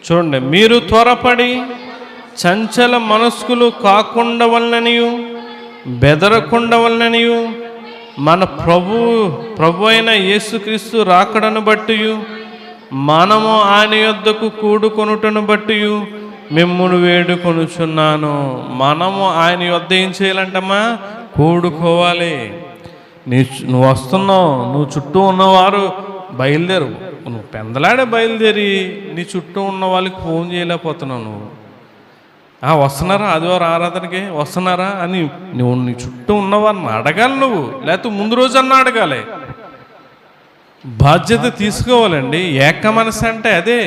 చూడండి, మీరు త్వరపడి చంచల మనస్కులు కాకుండా వలననియు బెదరకుండా వలననియు మన ప్రభు అయిన యేసుక్రీస్తు రాకడను బట్టి మనము ఆయన యొద్దకు కూడుకొనుటను బట్టి మిమ్మును వేడుకొనుచున్నాను. మనము ఆయన యొద్ద ఏం చేయాలంటమ్మా? కూడుకోవాలి. నువ్వు వస్తున్నావు, నువ్వు చుట్టూ ఉన్నవారు బయలుదేరు. నువ్వు పెందలాడే బయలుదేరి నీ చుట్టూ ఉన్న వాళ్ళకి ఫోన్ చేయలేకపోతున్నావు. నువ్వు వస్తున్నారా, ఆదివారం ఆరాధనకి వస్తున్నారా అని నువ్వు నీ చుట్టూ ఉన్నవారిని అడగాలి. నువ్వు లేకపోతే ముందు రోజన్నా అడగాలి. బాధ్యత తీసుకోవాలండి. ఏక మనసు అంటే అదే.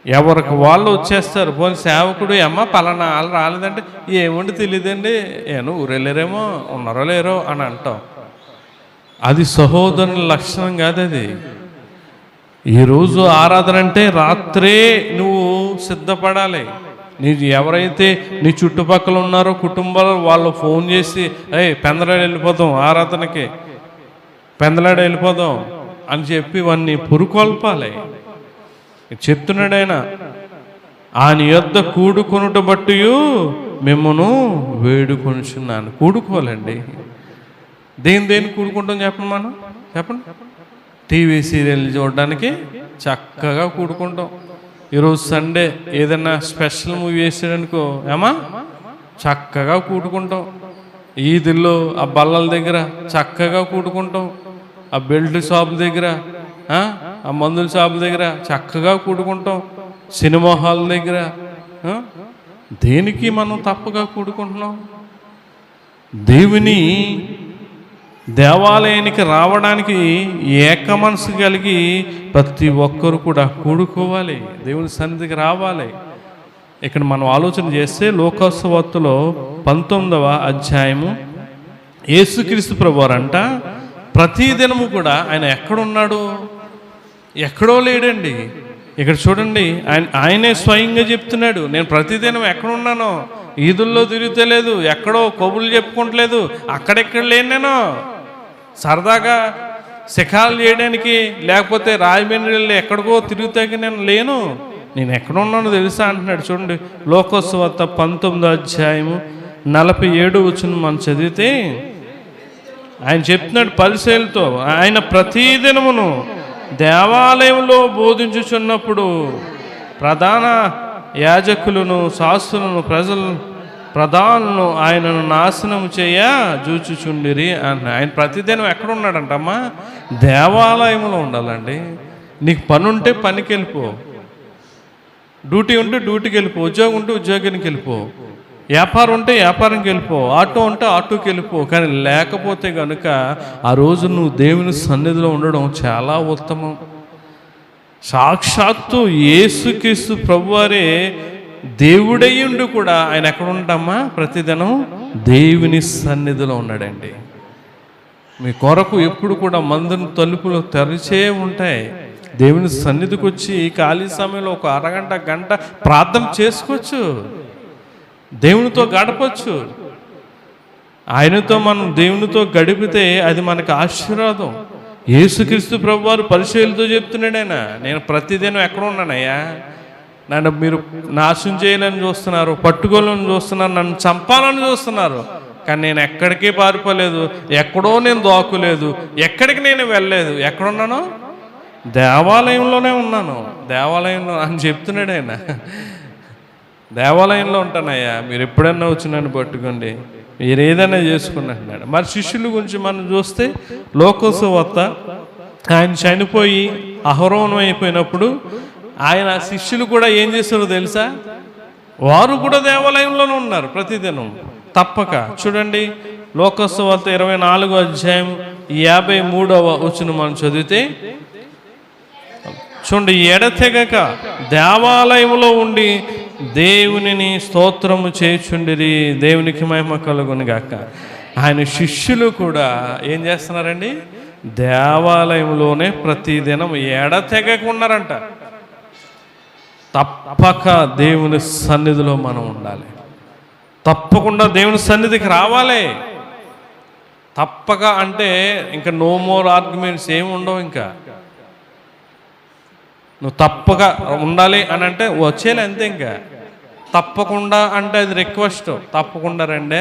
ఎవరికి వాళ్ళు వచ్చేస్తారు. పోనీ సేవకుడు అమ్మ పలానా వాళ్ళు రాలేదంటే ఏముండి తెలియదండి, ఏమో ఊరెళ్ళారేమో ఉన్నారో లేరో అని అంటాం. అది సహోదరుని లక్షణం కాదు. అది ఈరోజు ఆరాధన అంటే రాత్రే నువ్వు సిద్ధపడాలి. ఎవరైతే నీ చుట్టుపక్కల ఉన్నారో కుటుంబాలు వాళ్ళు ఫోన్ చేసి పెందలాడ వెళ్ళిపోదాం, ఆరాధనకి పెందలాడ వెళ్ళిపోదాం అని చెప్పి వాడిని పురుకొల్పాలి. చెప్తున్నాడు ఆయన యొద్ద కూడుకొనుట బట్టి మిమ్మును వేడుకొనుచున్నాను. కూడుకోవాలండి. దేని కూడుకుంటాం చెప్పండి. మనం చెప్పండి. టీవీ సీరియల్ చూడడానికి చక్కగా కూడుకుంటాం. ఈరోజు సండే ఏదైనా స్పెషల్ మూవీ వేసాడనుకో చక్కగా కూడుకుంటాం. ఈదుల్లో ఆ బల్లల దగ్గర చక్కగా కూడుకుంటాం. ఆ బెల్ట్ షాప్ దగ్గర, ఆ మందుల షాప్ దగ్గర చక్కగా కూడుకుంటాం. సినిమా హాల్ దగ్గర దేనికి మనం తప్పగా కూడుకుంటున్నాం? దేవుని దేవాలయానికి రావడానికి ఏక మనసు కలిగి ప్రతి ఒక్కరు కూడా కూడుకోవాలి, దేవుని సన్నిధికి రావాలి. ఇక్కడ మనం ఆలోచన చేస్తే లోకసువార్తలో 19వ అధ్యాయము యేసుక్రీస్తు ప్రభువారంట ప్రతిదినము కూడా ఆయన ఎక్కడున్నాడు? ఎక్కడో లేడండి. ఇక్కడ చూడండి, ఆయనే స్వయంగా చెప్తున్నాడు, నేను ప్రతిదినం ఎక్కడున్నానో, ఈదుల్లో తిరుగుతలేదు, ఎక్కడో కబుర్లు చెప్పుకోవట్లేదు, అక్కడెక్కడ లేను. నేను సరదాగా శిఖాలు చేయడానికి లేకపోతే రాజమండ్రిలో ఎక్కడికో తిరుగుతాకి నేను లేను. నేను ఎక్కడున్నానో తెలుసా అంటున్నాడు. చూడండి, లోకసువార్త 19వ అధ్యాయము 47 వచనం మనం చదివితే ఆయన చెప్తున్నాడు పరిసయ్యులతో, ఆయన ప్రతిదినమును దేవాలయంలో బోధించుచున్నప్పుడు ప్రధాన యాజకులను, శాస్త్రులను, ప్రధానులను ఆయనను నాశనం చేయ జూచుచుండిరి అన్న. ఆయన ప్రతిదినం ఎక్కడ ఉన్నాడంటమ్మా? దేవాలయంలో ఉండాలండి. నీకు పని ఉంటే పనికి వెళ్ళిపో, డ్యూటీ ఉంటే డ్యూటీకి వెళ్ళిపో, ఉద్యోగం ఉంటే ఉద్యోగానికి వెళ్ళిపో, వ్యాపారం ఉంటే వ్యాపారంకి వెళ్ళిపో, ఆటో ఉంటే ఆటోకి వెళ్ళిపో. కానీ లేకపోతే కనుక ఆ రోజు నువ్వు దేవుని సన్నిధిలో ఉండడం చాలా ఉత్తమం. సాక్షాత్తు యేసుక్రీస్తు ప్రభువారే దేవుడయ్యుండి కూడా ఆయన ఎక్కడ ఉంటామా? ప్రతిదినం దేవుని సన్నిధిలో ఉన్నాడండి. మీ కొరకు ఎప్పుడు కూడా మందిరం తలుపులు తెరిచే ఉంటాయి. దేవుని సన్నిధికి వచ్చి ఖాళీ సమయంలో ఒక అరగంట గంట ప్రార్థన చేసుకోవచ్చు, దేవునితో గడపచ్చు. ఆయనతో మనం దేవునితో గడిపితే అది మనకు ఆశీర్వాదం. యేసుక్రీస్తు ప్రభువారు పరిచయులతో చెప్తున్నాడు, నేను ప్రతిదినం ఎక్కడ ఉన్నానయ్యా, నన్ను మీరు నాశనం చేయాలని చూస్తున్నారు, పట్టుకోవాలని చూస్తున్నారు, నన్ను చంపాలని చూస్తున్నారు, కానీ నేను ఎక్కడికి పారిపోలేదు, ఎక్కడో నేను దోకులేదు, ఎక్కడికి నేను వెళ్ళలేదు. ఎక్కడున్నాను? దేవాలయంలోనే ఉన్నాను. దేవాలయంలో అని చెప్తున్నాడు ఆయన. దేవాలయంలో ఉంటానయ్యా, మీరు ఎప్పుడన్నా వచ్చి నన్ను పట్టుకోండి, మీరు ఏదైనా చేసుకున్నట్టున్నాడు. మరి శిష్యుల గురించి మనం చూస్తే లోకసువార్త ఆయన చనిపోయి అహరోనం అయిపోయినప్పుడు ఆయన శిష్యులు కూడా ఏం చేస్తారో తెలుసా? వారు కూడా దేవాలయంలోనే ఉన్నారు ప్రతిదినం తప్పక. చూడండి, లోకాసు వార్త 24వ అధ్యాయం 53వ వచనం మనం చదివితే చూడండి, ఎడతెగక దేవాలయంలో ఉండి దేవునిని స్తోత్రము చేయుచుండిరి, దేవునికి మహిమ కలుగును గాక. ఆయన శిష్యులు కూడా ఏం చేస్తున్నారండి? దేవాలయంలోనే ప్రతిదినం ఎడతెగక ఉన్నారంట. తప్పక దేవుని సన్నిధిలో మనం ఉండాలి, తప్పకుండా దేవుని సన్నిధికి రావాలి. తప్పక అంటే ఇంకా నో మోర్ ఆర్గ్యుమెంట్స్ ఏమి ఉండవు. ఇంకా నువ్వు తప్పక ఉండాలి అని అంటే వచ్చేలే అంతే. ఇంకా తప్పకుండా అంటే అది రిక్వెస్ట్, తప్పకుండా రండి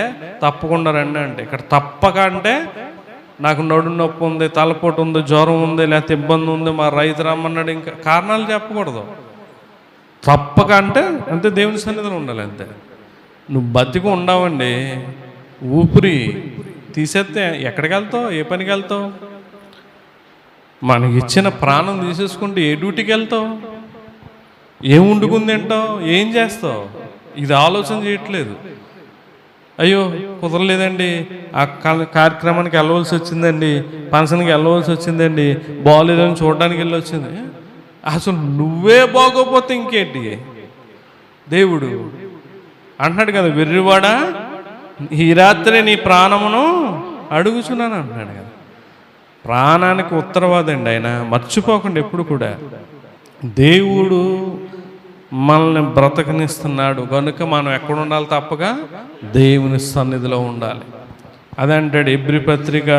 అంటే. ఇక్కడ తప్పక అంటే నాకు నడు నొప్పి ఉంది, తలపోటు ఉంది, జ్వరం ఉంది, లేకపోతే ఇబ్బంది ఉంది, మా రైతు రమ్మన్నాడు, ఇంకా కారణాలు చెప్పకూడదు. తప్పక అంటే అంతే, దేవుని సన్నిధిలో ఉండాలి అంతే. నువ్వు బతికి ఉండవండి, ఊపిరి తీసేస్తే ఎక్కడికి వెళ్తావు? ఏ పనికి వెళ్తావు? మనకి ఇచ్చిన ప్రాణం తీసేసుకుంటే ఏ డ్యూటీకి వెళ్తావు? ఏం వండుకుని తింటావు? ఏం చేస్తావు? ఇది ఆలోచన చేయట్లేదు. అయ్యో కుదరలేదండి, ఆ కార్యక్రమానికి వెళ్ళవలసి వచ్చిందండి, ఫంక్షన్కి వెళ్ళవలసి వచ్చిందండి, బాగోలేదని చూడడానికి వెళ్ళి వచ్చింది. అసలు నువ్వే బాగోపోతే ఇంకేంటి? దేవుడు అంటున్నాడు కదా, వెర్రివాడా ఈ రాత్రి నీ ప్రాణమును అడుగుచున్నాను అంటున్నాడు కదా. ప్రాణానికి ఉత్తరవాదండి ఆయన, మర్చిపోకండి ఎప్పుడు కూడా. దేవుడు మనల్ని బ్రతకనిస్తున్నాడు కనుక మనం ఎక్కడ ఉండాలి? తప్పగా దేవుని సన్నిధిలో ఉండాలి. అదే అంటాడు ఎబ్రీ పత్రిక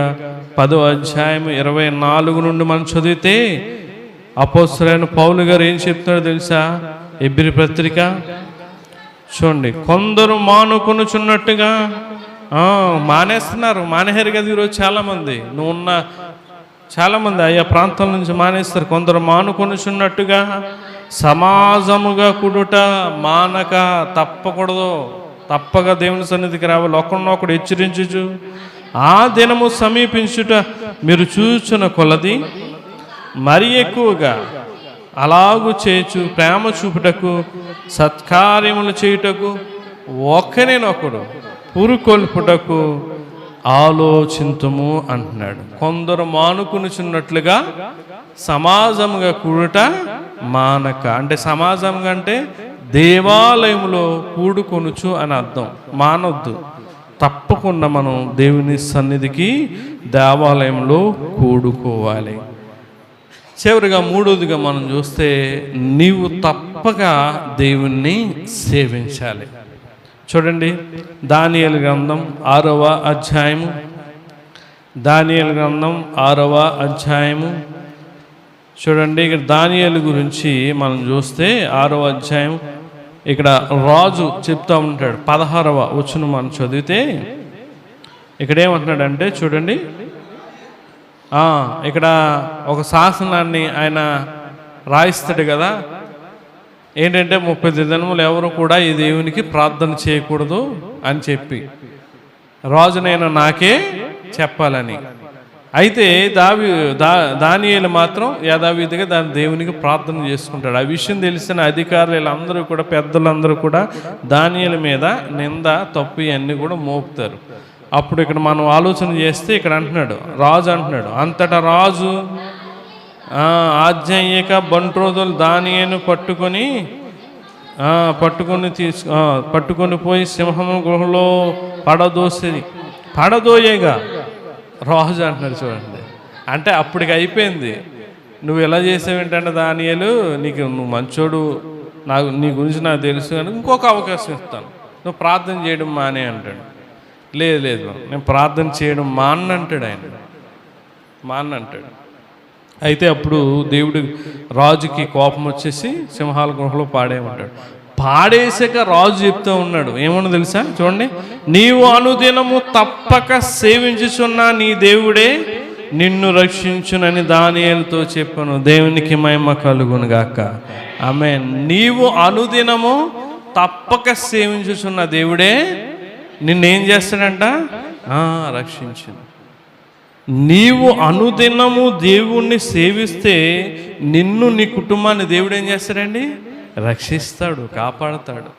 10వ అధ్యాయం 24 నుండి మనం చదివితే అపోస్తలుడైన పౌలు గారు ఏం చెప్తాడో తెలుసా? ఎబ్రీ పత్రిక చూడండి, కొందరు మానుకొనుచున్నట్టుగా మానేస్తున్నారు. మానేహారు కదా ఈరోజు చాలామంది. నువ్వు ఉన్న చాలామంది ఆయా ప్రాంతాల నుంచి మానేస్తారు. కొందరు మానుకొనుచున్నట్టుగా సమాజముగా కూడుట మానక, తప్పకూడదు, తప్పగా దేవుని సన్నిధికి రావాలి. ఒకరినొకడు హెచ్చరించుచు ఆ దినము సమీపించుట మీరు చూచున్న కొలది మరి ఎక్కువగా అలాగూ చేయొచ్చు, ప్రేమ చూపుటకు, సత్కార్యములు చేయుటకు, ఒకరినొకడు పురుకొల్పుటకు ఆలోచింతుము అంటున్నాడు. కొందరు మానుకునిచున్నట్లుగా సమాజంగా కూడుట మానక, అంటే సమాజంగా అంటే దేవాలయంలో కూడుకొనుచు అని అర్థం. మానొద్దు, తప్పకుండా మనం దేవుని సన్నిధికి దేవాలయంలో కూడుకోవాలి. చివరిగా మూడోదిగా మనం చూస్తే, నీవు తప్పగా దేవుణ్ణి సేవించాలి. చూడండి, దానియేలు గ్రంథం 6వ అధ్యాయము, దానియేలు గ్రంథం 6వ అధ్యాయము చూడండి. ఇక్కడ దానియేలు గురించి మనం చూస్తే 6వ అధ్యాయం ఇక్కడ రాజు చెప్తా ఉంటాడు. 16వ వచనం మనం చదివితే ఇక్కడ ఏమంటున్నాడంటే చూడండి, ఇక్కడ ఒక శాసనాన్ని ఆయన రాయిస్తాడు కదా. ఏంటంటే 30 దినములు ఎవరు కూడా ఈ దేవునికి ప్రార్థన చేయకూడదు అని చెప్పి, రాజునైనా నాకే చెప్పాలని. అయితే దానియేలు మాత్రం యథావిధిగా దాని దేవునికి ప్రార్థన చేసుకుంటాడు. ఆ విషయం తెలిసిన అధికారులు అందరూ కూడా, పెద్దలందరూ కూడా దానియేలు మీద నింద, తప్పు ఇవన్నీ కూడా మోపుతారు. అప్పుడు ఇక్కడ మనం ఆలోచన చేస్తే ఇక్కడ అంటున్నాడు, రాజు అంటున్నాడు, అంతటా రాజు ఆజ్ఞయ్యక బంట్రోదులు దానియేలును పట్టుకొని పోయి సింహము గుహలో పడదోయేగా రాజు అంటున్నాడు. చూడండి, అంటే అప్పటికి అయిపోయింది. నువ్వు ఎలా చేసావేంటంటే దానియేలు, నువ్వు మంచోడు, నీ గురించి నాకు తెలుసు కానీ ఇంకొక అవకాశం ఇస్తాను, నువ్వు ప్రార్థన చేయడం మానే అంటాడు. లేదు నేను ప్రార్థన చేయడం మానంటాడు ఆయన, మానంటాడు. అయితే అప్పుడు దేవుడు రాజుకి కోపం వచ్చేసి సింహాల గుహలో పాడేయమంటాడు. పాడేసాక రాజు చెప్తూ ఉన్నాడు, ఏమన్నా తెలుసా? చూడండి, నీవు అనుదినము తప్పక సేవించుచున్న నీ దేవుడే నిన్ను రక్షించునని దానియేలుతో చెప్పాను. దేవునికి మహిమ కలుగును గాక. ఆమేన్. నీవు అనుదినము తప్పక సేవించుచున్న దేవుడే నిన్నేం చేస్తాడంట? రక్షించును. నీవు అనుదినము దేవుణ్ణి సేవిస్తే నిన్ను, నీ కుటుంబాన్ని దేవుడు ఏం చేస్తాడండి? రక్షిస్తాడు, కాపాడతాడు.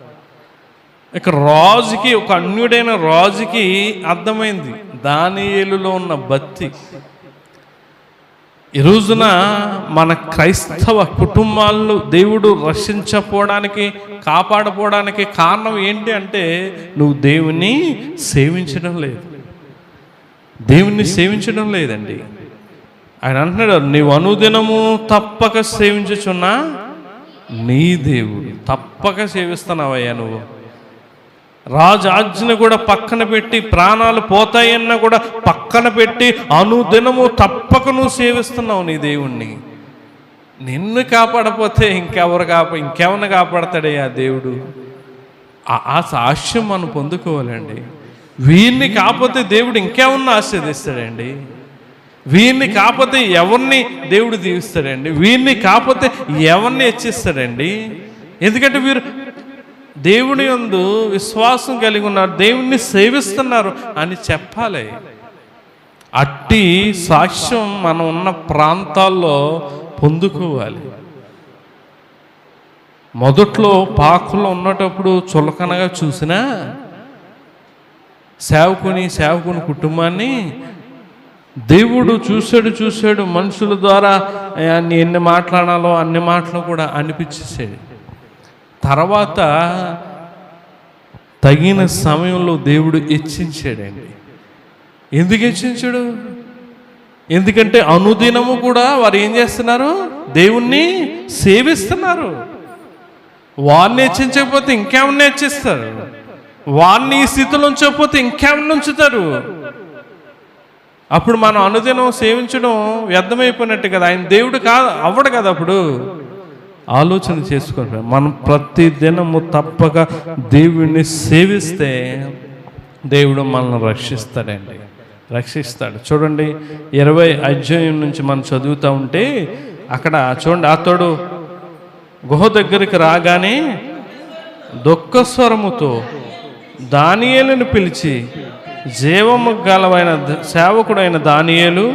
ఇక రాజుకి, ఒక అన్యుడైన రాజుకి అర్థమైంది దానియేలులో ఉన్న భక్తి. ఈ రోజున మన క్రైస్తవ కుటుంబాలను దేవుడు రక్షించకపోవడానికి, కాపాడపోవడానికి కారణం ఏంటి అంటే నువ్వు దేవుణ్ణి సేవించడం లేదు. దేవుణ్ణి సేవించడం లేదండి. ఆయన అంటున్నాడు, నీవు అనుదినము తప్పక సేవించుచున్నా నీ దేవుడు. తప్పక సేవిస్తున్నావయ్యా నువ్వు. రాజు ఆజ్ఞను కూడా పక్కన పెట్టి, ప్రాణాలు పోతాయన్నా కూడా పక్కన పెట్టి అనుదినము తప్పక నువ్వు సేవిస్తున్నావు నీ దేవుణ్ణి. నిన్ను కాపాడపోతే ఇంకెవరిని కాపాడతాడయ్యా దేవుడు? ఆ సాక్ష్యం మనం పొందుకోవాలండి. వీరిని కాకపోతే దేవుడు ఇంకేమన్నా ఆశీర్దిస్తాడండి? వీరిని కాకపోతే ఎవరిని దేవుడు దీవిస్తాడండి? వీరిని కాకపోతే ఎవరిని హెచ్చిస్తాడండి? ఎందుకంటే వీరు దేవుని యందు విశ్వాసం కలిగి ఉన్నారు, దేవుణ్ణి సేవిస్తున్నారు అని చెప్పాలి. అట్టి సాక్ష్యం మనం ఉన్న ప్రాంతాల్లో పొందుకోవాలి. మొదట్లో పాకుల్లో ఉన్నటప్పుడు చులకనగా చూసినా సేవకుని కుటుంబాన్ని దేవుడు చూశాడు. మనుషుల ద్వారా ఎన్ని మాట్లాడాలో అన్ని మాటలు కూడా అనిపించేసాడు. తర్వాత తగిన సమయంలో దేవుడు హెచ్చించాడండి. ఎందుకు హెచ్చించాడు? ఎందుకంటే అనుదినము కూడా వారు ఏం చేస్తున్నారు? దేవుణ్ణి సేవిస్తున్నారు. వారిని హెచ్చించకపోతే ఇంకేమన్నా హెచ్చిస్తారు. వారిని ఈ స్థితిలో ఉంచకపోతే ఇంకేమన్నా ఉంచుతారు. అప్పుడు మనం అనుదినం సేవించడం వ్యర్థమైపోయినట్టు కదా. ఆయన దేవుడు అవ్వడు కదా. అప్పుడు ఆలోచన చేసుకుంటాం. మనం ప్రతి దినము తప్పక దేవుణ్ణి సేవిస్తే దేవుడు మనల్ని రక్షిస్తాడు. చూడండి 20 అధ్యాయం నుంచి మనం చదువుతూ ఉంటే అక్కడ చూడండి, అతడు గుహ దగ్గరికి రాగానే దుఃఖస్వరముతో దానియేలును పిలిచి, జీవము గలవైన సేవకుడైన దానియేలు,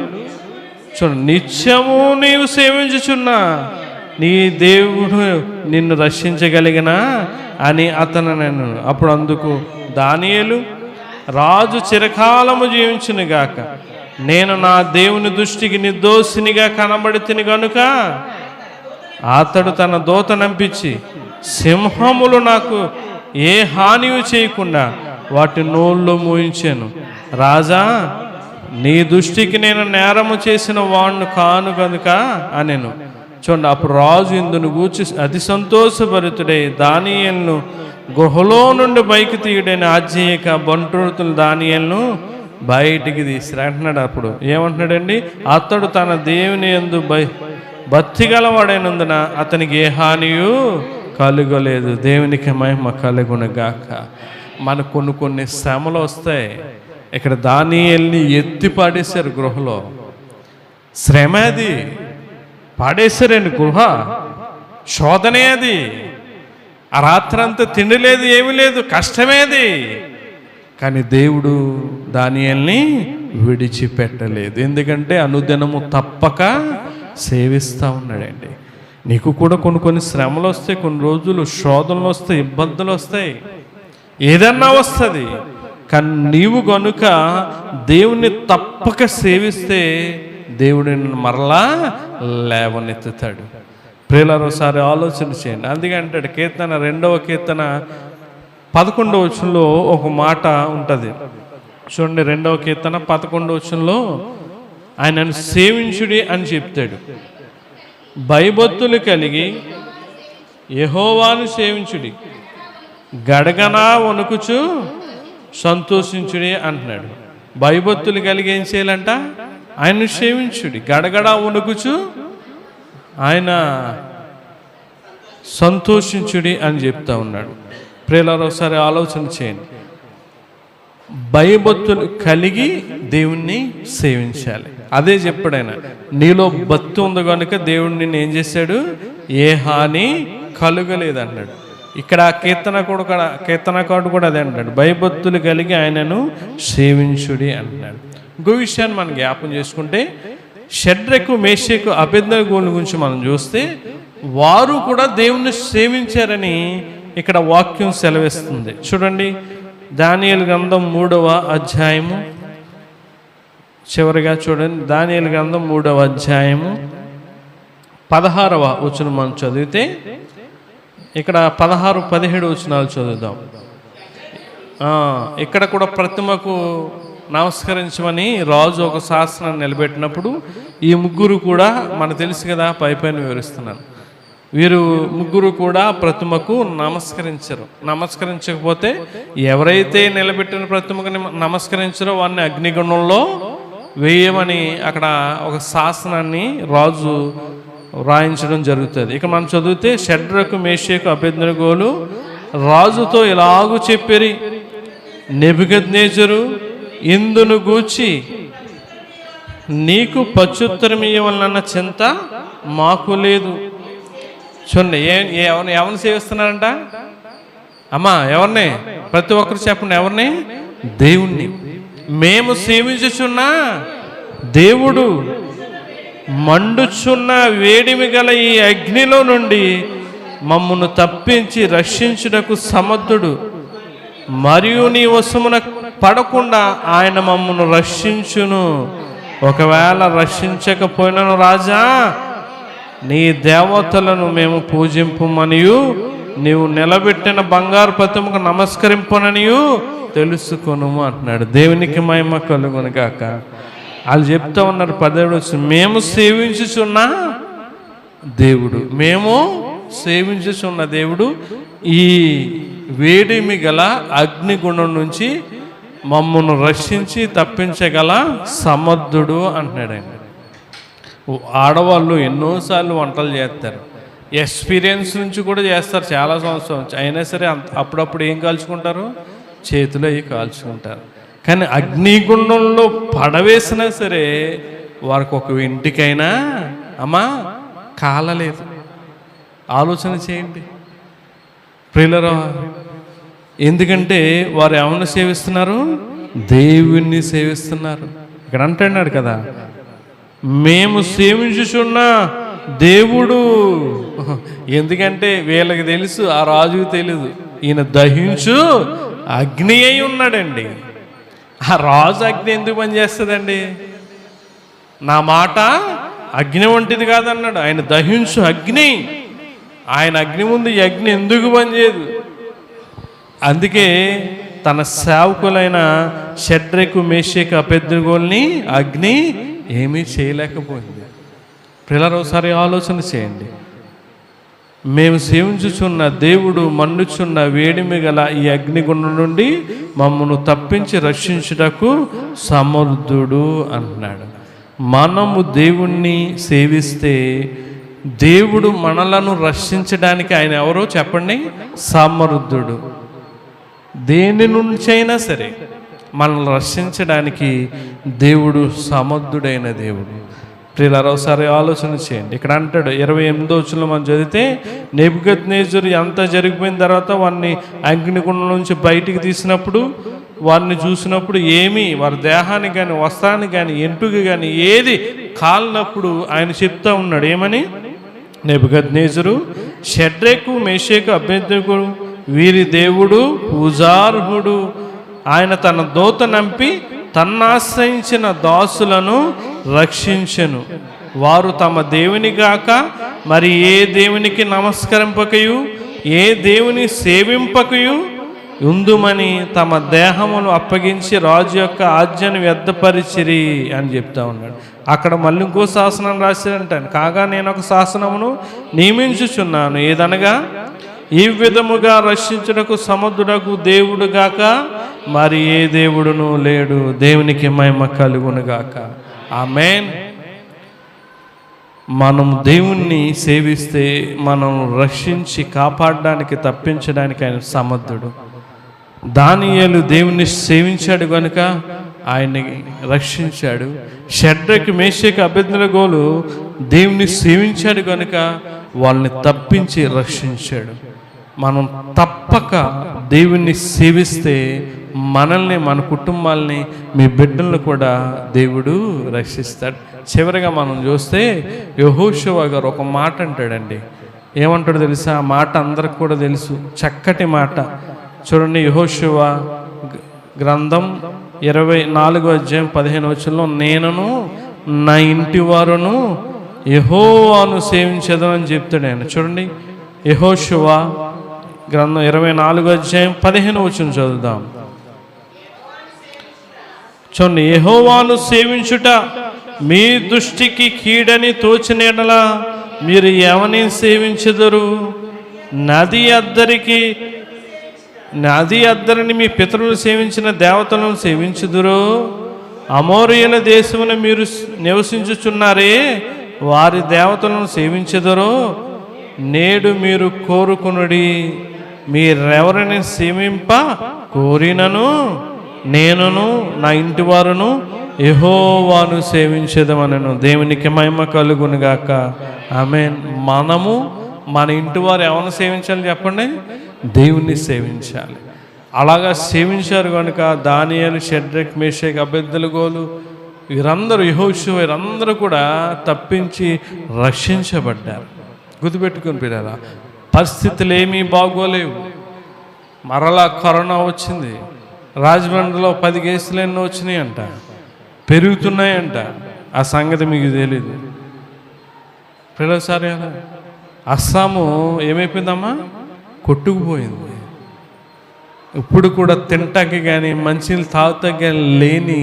చూడండి, నిత్యము నీవు సేవించుచున్నా నీ దేవుడు నిన్ను రక్షించగలిగినా అని నేను. అప్పుడు అందుకు దానియేలు, రాజు చిరకాలము జీవించునుగాక, నేను నా దేవుని దృష్టికి నిర్దోషినిగా కనబడితిని గనుక అతడు తన దూతనంపించి సింహములు నాకు ఏ హానియు చేయకుండా వాటి నోళ్ళు మూయించాను. రాజా, నీ దృష్టికి నేను నేరము చేసిన వాణ్ణి కాను కనుక అనెను. చూడండి, అప్పుడు రాజు ఇందును గూర్చి అతి సంతోషభరితుడై దానియేలును గుహలో నుండి బయటికి తీయడని ఆజ్ఞేయక బంటుతులు దానియేలును బయటికి తీసుకురాంటున్నాడు. అప్పుడు ఏమంటున్నాడండి? అతడు తన దేవుని యందు భక్తి గలవాడైనందున అతనికి ఏ హానియు కలుగలేదు. దేవునికి మహిమ కలుగునుగాక. మనకు కొన్ని శ్రమలు వస్తాయి. ఇక్కడ దానియేలుని ఎత్తి పాడేశారు గృహలో. శ్రమ అది, పాడేశారండి గృహ. శోధనే అది. ఆ రాత్రంతా తిండి లేదు, ఏమీ లేదు, కష్టమేది. కానీ దేవుడు దానియేలుని విడిచిపెట్టలేదు. ఎందుకంటే అనుదినము తప్పక సేవిస్తూ ఉన్నాడండి. నీకు కూడా కొన్ని శ్రమలు వస్తాయి, కొన్ని రోజులు శోధనలు వస్తాయి, ఇబ్బందులు వస్తాయి, ఏదన్నా వస్తుంది. కానీ నీవు గనుక దేవుణ్ణి తప్పక సేవిస్తే దేవుడు నిన్ను మరలా లేవనెత్తుతాడు. ప్రియులారా, ఒకసారి ఆలోచన చేయండి. అందుకే అంటాడు కీర్తన 2వ కీర్తన 11వ వచనంలో ఒక మాట ఉంటుంది. చూడండి, 2వ కీర్తన 11వ వచనంలో ఆయనను సేవించుడి అని చెప్తాడు. భయభక్తులు కలిగి యెహోవాను సేవించుడి, గడగనా వణుకుచు సంతోషించుడి అంటున్నాడు. భయభక్తులు కలిగి ఏం చేయాలంట? ఆయన్ను సేవించుడి, గడగడా వణుకుచు ఆయన సంతోషించుడి అని చెప్తా ఉన్నాడు. ప్రియులారా, ఒకసారి ఆలోచన చేయండి. భయభక్తులు కలిగి దేవుణ్ణి సేవించాలి. అదే చెప్పాడు ఆయన. నీలో భక్తి ఉంది కనుక దేవుడు నిన్ను ఏం చేశాడు? ఏ హాని కలుగలేదన్నాడు. ఇక్కడ కీర్తనకారుడు కూడా అదే అంటాడు, భయభక్తులు కలిగి ఆయనను సేవించుడి అంటున్నాడు. ఇంకో విషయాన్ని మనం జ్ఞాపం చేసుకుంటే, షడ్రకు మేషకు అబేద్నెగోల గురించి మనం చూస్తే వారు కూడా దేవుణ్ణి సేవించారని ఇక్కడ వాక్యం సెలవిస్తుంది. చూడండి, దానియేలు గ్రంథం 3వ అధ్యాయము, చివరిగా చూడండి, దానియేలు గ్రంథం 3వ అధ్యాయము 16వ వచనం మనం చదివితే, ఇక్కడ 16, 17 వచనాలు చదువుదాం. ఇక్కడ కూడా ప్రతిమకు నమస్కరించమని రాజు ఒక శాసనాన్ని నిలబెట్టినప్పుడు ఈ ముగ్గురు కూడా, మనకు తెలుసు కదా, పైపైన వివరిస్తున్నాను, వీరు ముగ్గురు కూడా ప్రతిమకు నమస్కరించకపోతే ఎవరైతే నిలబెట్టిన ప్రతిమకు నమస్కరించారో వారిని అగ్నిగుండంలో వేయమని అక్కడ ఒక శాసనాన్ని రాజు వ్రాయించడం జరుగుతుంది. ఇక మనం చదివితే, షడ్రకు, మేషకు, అబేద్నెగోలు రాజుతో ఇలాగూ చెప్పిరి, నెబుకద్నెజరు ఇందును గూర్చి నీకు ప్రత్యుత్తరం ఇవ్వాలన్న చింత మాకు లేదు. చూడండి, ఎవరిని సేవిస్తున్నారంట అమ్మా? ఎవరిని? ప్రతి ఒక్కరు చెప్పండి, ఎవరిని? దేవుణ్ణి. మేము సేవించుచున్న దేవుడు మండుచున్న వేడిమి గల ఈ అగ్నిలో నుండి మమ్మను తప్పించి రక్షించుటకు సమర్థుడు, మరియు నీ వశమున పడకుండా ఆయన మమ్మను రక్షించును. ఒకవేళ రక్షించకపోయినను రాజా, నీ దేవతలను మేము పూజింపుమనియు నీవు నిలబెట్టిన బంగారు ప్రతిమకు నమస్కరింపననియు తెలుసుకొను అంటున్నాడు. దేవునికి మహిమ కలుగును గాక. వాళ్ళు చెప్తా ఉన్నారు 17వ వచనం, మేము సేవించుచున్న దేవుడు, మేము సేవించుచున్న దేవుడు ఈ వేడిమి గల అగ్నిగుండం నుంచి మమ్మను రక్షించి తప్పించగల సమర్థుడు అంటున్నాడు ఆయన. ఆడవాళ్ళు ఎన్నోసార్లు వంటలు చేస్తారు, ఎక్స్పీరియన్స్ నుంచి కూడా చేస్తారు, చాలా సంవత్సరం నుంచి. అయినా సరే అప్పుడప్పుడు ఏం కాల్చుకుంటారు? చేతులు అవి కాల్చుకుంటారు. కానీ అగ్నిగుండంలో పడవేసినా సరే వారికి ఒక ఇంటికైనా అమ్మా కాలలేదు. ఆలోచన చేయండి ప్రియులరా. ఎందుకంటే వారు ఎవరిని సేవిస్తున్నారు? దేవుణ్ణి సేవిస్తున్నారు. ఇక్కడ అంటున్నాడు కదా, మేము సేవించుచున్న దేవుడు. ఎందుకంటే వీళ్ళకి తెలుసు, ఆ రాజుకు తెలియదు, ఈయన దహించు అగ్ని అయి ఉన్నాడండి. ఆ రాజు అగ్ని ఎందుకు పనిచేస్తుందండి? నా మాట అగ్ని వంటిది కాదన్నాడు. ఆయన దహించు అగ్ని. ఆయన అగ్ని ముందు ఈ అగ్ని ఎందుకు పనిచేయదు? అందుకే తన సేవకులైన షడ్రకు, మేషకు, అబేద్నెగోల్ని అగ్ని ఏమీ చేయలేకపోయింది. పిల్లలు ఒకసారి ఆలోచన చేయండి. మేము సేవించుచున్న దేవుడు మండుచున్న వేడిమి గల ఈ అగ్నిగుండం నుండి మమ్మను తప్పించి రక్షించుటకు సమర్థుడు అంటున్నాడు. మనము దేవుణ్ణి సేవిస్తే దేవుడు మనలను రక్షించడానికి ఆయన ఎవరో చెప్పండి? సమర్థుడు. దేని నుంచైనా సరే మనల్ని రక్షించడానికి దేవుడు సమర్థుడైన దేవుడు. ప్రియులారా ఒకసారి ఆలోచన చేయండి. ఇక్కడ అంటాడు 28వ వచనంలో మనం చదివితే, నెబుకద్నెజరు అంతా జరిగిపోయిన తర్వాత వారిని అగ్నిగుండం నుంచి బయటికి తీసినప్పుడు, వారిని చూసినప్పుడు ఏమీ వారి దేహానికి కానీ వస్త్రానికి కానీ ఎంటుకు కానీ ఏది కాలినప్పుడు ఆయన చెప్తా ఉన్నాడు. ఏమని? నెబుకద్నెజరు, షడ్రకు, మేషకు, అబేద్నెగోలు వీరి దేవుడు పూజార్హుడు. ఆయన తన దూత నంపి తన్నాశ్రయించిన దాసులను రక్షించెను. వారు తమ దేవుని గాక మరి ఏ దేవునికి నమస్కరింపకయు ఏ దేవుని సేవింపకయు ఉందుమని తమ దేహమును అప్పగించి రాజు యొక్క ఆజ్ఞను వ్యర్థపరిచిరి అని చెప్తా ఉన్నాడు. అక్కడ మళ్ళీ ఇంకో శాసనం రాశారంటాను. కాగా నేను ఒక శాసనమును నియమించుచున్నాను, ఏదనగా ఈ విధముగా రక్షించుటకు సమర్థుడకు దేవుడు గాక మరి ఏ దేవుడును లేడు. దేవునికి మహిమ కలుగును గాక. ఆమేన్. మనం దేవుణ్ణి సేవిస్తే మనం రక్షించి కాపాడడానికి, తప్పించడానికి ఆయన సమర్థుడు. దానియేలు దేవుణ్ణి సేవించాడు కనుక ఆయన్ని రక్షించాడు. షడ్రకు, మేషకు, అబేద్నెగోలు దేవుణ్ణి సేవించాడు కనుక వాళ్ళని తప్పించి రక్షించాడు. మనం తప్పక దేవుణ్ణి సేవిస్తే మనల్ని, మన కుటుంబాలని, మీ బిడ్డలను కూడా దేవుడు రక్షిస్తాడు. చివరిగా మనం చూస్తే యెహోషువ గారు ఒక మాట అంటాడండి. ఏమంటాడు తెలుసా? ఆ మాట అందరికి కూడా తెలుసు, చక్కటి మాట. చూడండి, యెహోషువ గ్రంథం 24:15 నేనును నా ఇంటి వారును యెహోవాను సేవించదు అని చెప్తాడు ఆయన. చూడండి, యెహోషువ గ్రంథం 24:15 చదువుదాం. చూడండి, యెహోవాను సేవించుట మీ దృష్టికి కీడని తోచిన యెడల మీరు ఎవరిని సేవించెదరు? నది అద్దరిని మీ పితరులు సేవించిన దేవతలను సేవించుదురు. అమోరీయుల దేశమును మీరు నివసించుచున్నారే, వారి దేవతలను సేవించెదరు. నేడు మీరు కోరుకునుడి, మీరెవరిని సేవింప కోరినను నేనును నా ఇంటి వారును యెహోవాను సేవించేదమనను. దేవునికి మహిమ కలుగునుగాక. ఆమేన్. మనము మన ఇంటి వారు ఎవరిని సేవించాలి చెప్పండి? దేవుణ్ణి సేవించాలి. అలాగా సేవించారు కనుక దానియేలు, షడ్రక్, మేషక్, అబేద్నెగోలు వీరందరూ, యెహోషువ వీరందరూ కూడా తప్పించి రక్షించబడ్డారు. గుర్తుపెట్టుకుని పిల్లరా, పరిస్థితులు ఏమీ బాగోలేవు. మరలా కరోనా వచ్చింది. రాజమండ్రిలో 10 కేసులు ఎన్నో వచ్చినాయంట, పెరుగుతున్నాయంట. ఆ సంగతి మీకు తెలీదు పిల్లసారి. అస్సాము ఏమైపోయిందమ్మా? కొట్టుకుపోయింది. ఇప్పుడు కూడా తింటాకి కానీ మంచినీళ్ళు తాగుతాకి కానీ లేని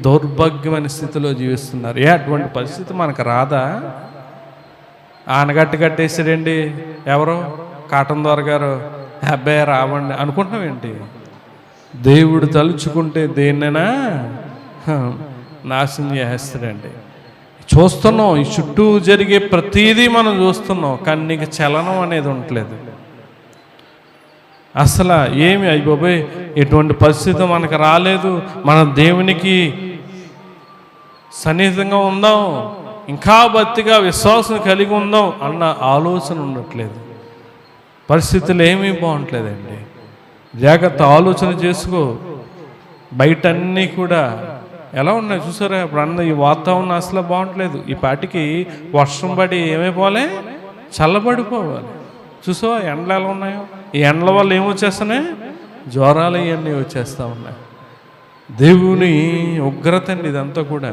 దౌర్భాగ్యమైన స్థితిలో జీవిస్తున్నారు. అటువంటి పరిస్థితి మనకు రాదా? ఆనగట్టు కట్టేసాడండి ఎవరో, కాటన్ దొర గారు. అబ్బాయి రావండి అనుకుంటున్నాం ఏంటి? దేవుడు తలుచుకుంటే దేన్నైనా నాశనం చేస్తాడండి. చూస్తున్నాం, ఈ చుట్టూ జరిగే ప్రతీదీ మనం చూస్తున్నాం, కానీ నీకు చలనం అనేది ఉండట్లేదు అసలు. ఏమి అయ్యబాబోయ్, ఎటువంటి పరిస్థితి మనకు రాలేదు, మనం దేవునికి సన్నిహితంగా ఉందాం, ఇంకా భక్తిగా విశ్వాసం కలిగి ఉందాం అన్న ఆలోచన ఉండట్లేదు. పరిస్థితులు ఏమీ బాగుంటలేదండి. జాగ్రత్త ఆలోచన చేసుకో. బయట అన్నీ కూడా ఎలా ఉన్నాయి చూసారా? ఇప్పుడు ఈ వాతావరణం అసలు బాగుంటలేదు. ఈ పాటికి వర్షం పడి ఏమైపోవాలి, చల్లబడిపోవాలి. చూసావా ఎండలు ఎలా ఉన్నాయో? ఈ ఎండల వల్ల ఏమొచ్చేస్తున్నాయి? జ్వరాలు ఇవన్నీ వచ్చేస్తూ ఉన్నాయి. దేవుని ఉగ్రత అండి ఇదంతా కూడా.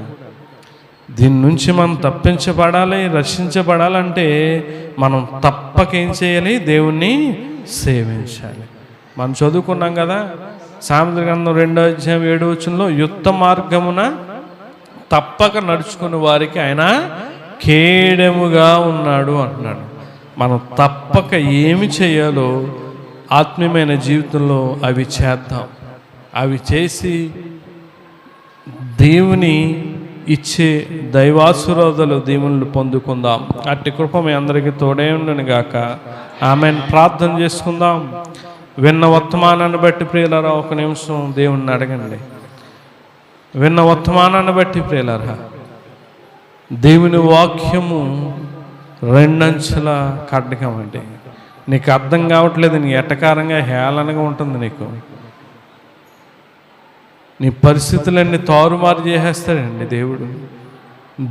దీని నుంచి మనం తప్పించబడాలి, రక్షించబడాలంటే మనం తప్పక ఏం చేయాలి? దేవుణ్ణి సేవించాలి. మనం చదువుకున్నాం కదా, సామెతల గ్రంథం 2:7 యుక్త మార్గమున తప్పక నడుచుకుని వారికి ఆయన కేడెముగా ఉన్నాడు అంటున్నాడు. మనం తప్పక ఏమి చేయాలో ఆత్మీయమైన జీవితంలో అవి చేద్దాం. అవి చేసి దేవుని ఇచ్చే దైవాశీర్వాదాలు దీవెనలు పొందుకుందాం. అట్టి కృప మీ అందరికీ తోడే ఉండను గాక. ఆమెన్. ప్రార్థన చేసుకుందాం. విన్న వర్తమానాన్ని బట్టి ప్రియులారా ఒక నిమిషం దేవుణ్ణి అడగండి. విన్న వర్తమానాన్ని బట్టి ప్రియులారా, దేవుని వాక్యము 2 అంచుల ఖడ్గం అండి. నీకు అర్థం కావట్లేదు, నీ ఎటకారంగా హేళనగా ఉంటుంది. నీకు నీ పరిస్థితులన్నీ తారుమారు చేసేస్తాడండి దేవుడు.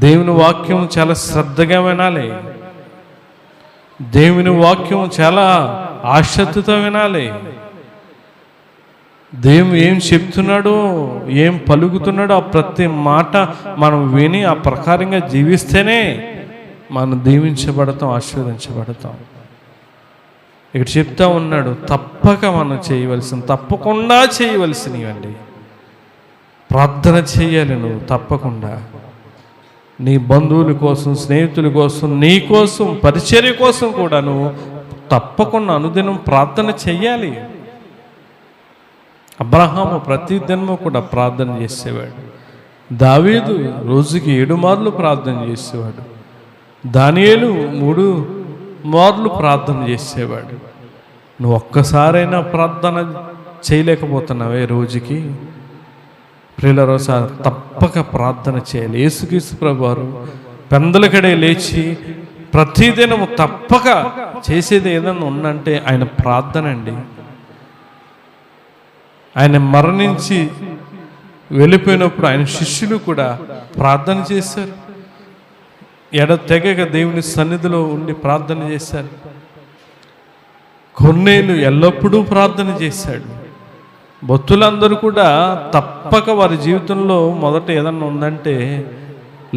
దేవుని వాక్యం చాలా శ్రద్ధగా వినాలి. దేవుని వాక్యం చాలా ఆసక్తితో వినాలి. దేవుడు ఏం చెప్తున్నాడో, ఏం పలుకుతున్నాడో ఆ ప్రతి మాట మనం విని ఆ ప్రకారంగా జీవిస్తేనే మనం దీవించబడతాం, ఆశీర్వదించబడతాం. ఇక్కడ చెప్తా ఉన్నాడు, తప్పక మనం తప్పకుండా చేయవలసినవండి. ప్రార్థన చేయాలి నువ్వు తప్పకుండా. నీ బంధువుల కోసం, స్నేహితుల కోసం, నీ కోసం, పరిచర్య కోసం కూడా నువ్వు తప్పకుండా అనుదినం ప్రార్థన చెయ్యాలి. అబ్రహాము ప్రతి దినము కూడా ప్రార్థన చేసేవాడు. దావీదు రోజుకి 7 మార్లు ప్రార్థన చేసేవాడు. దానియేలు 3 మార్లు ప్రార్థన చేసేవాడు. నువ్వు ఒక్కసారైనా ప్రార్థన చేయలేకపోతున్నావే రోజుకి? ప్రియులారా, తప్పక ప్రార్థన చేయాలి. యేసుక్రీస్తు ప్రభువారు పెందలకడే లేచి ప్రతిదినము తప్పక చేసేది ఏదన్నా ఉందంటే ఆయన ప్రార్థన అండి. ఆయన మరణించి వెళ్ళిపోయినప్పుడు ఆయన శిష్యులు కూడా ప్రార్థన చేశారు. ఎడతెగక దేవుని సన్నిధిలో ఉండి ప్రార్థన చేశారు. కొన్నేళ్ళు ఎల్లప్పుడూ ప్రార్థన చేశాడు. భక్తులందరూ కూడా తప్పక వారి జీవితంలో మొదట ఏదన్నా ఉందంటే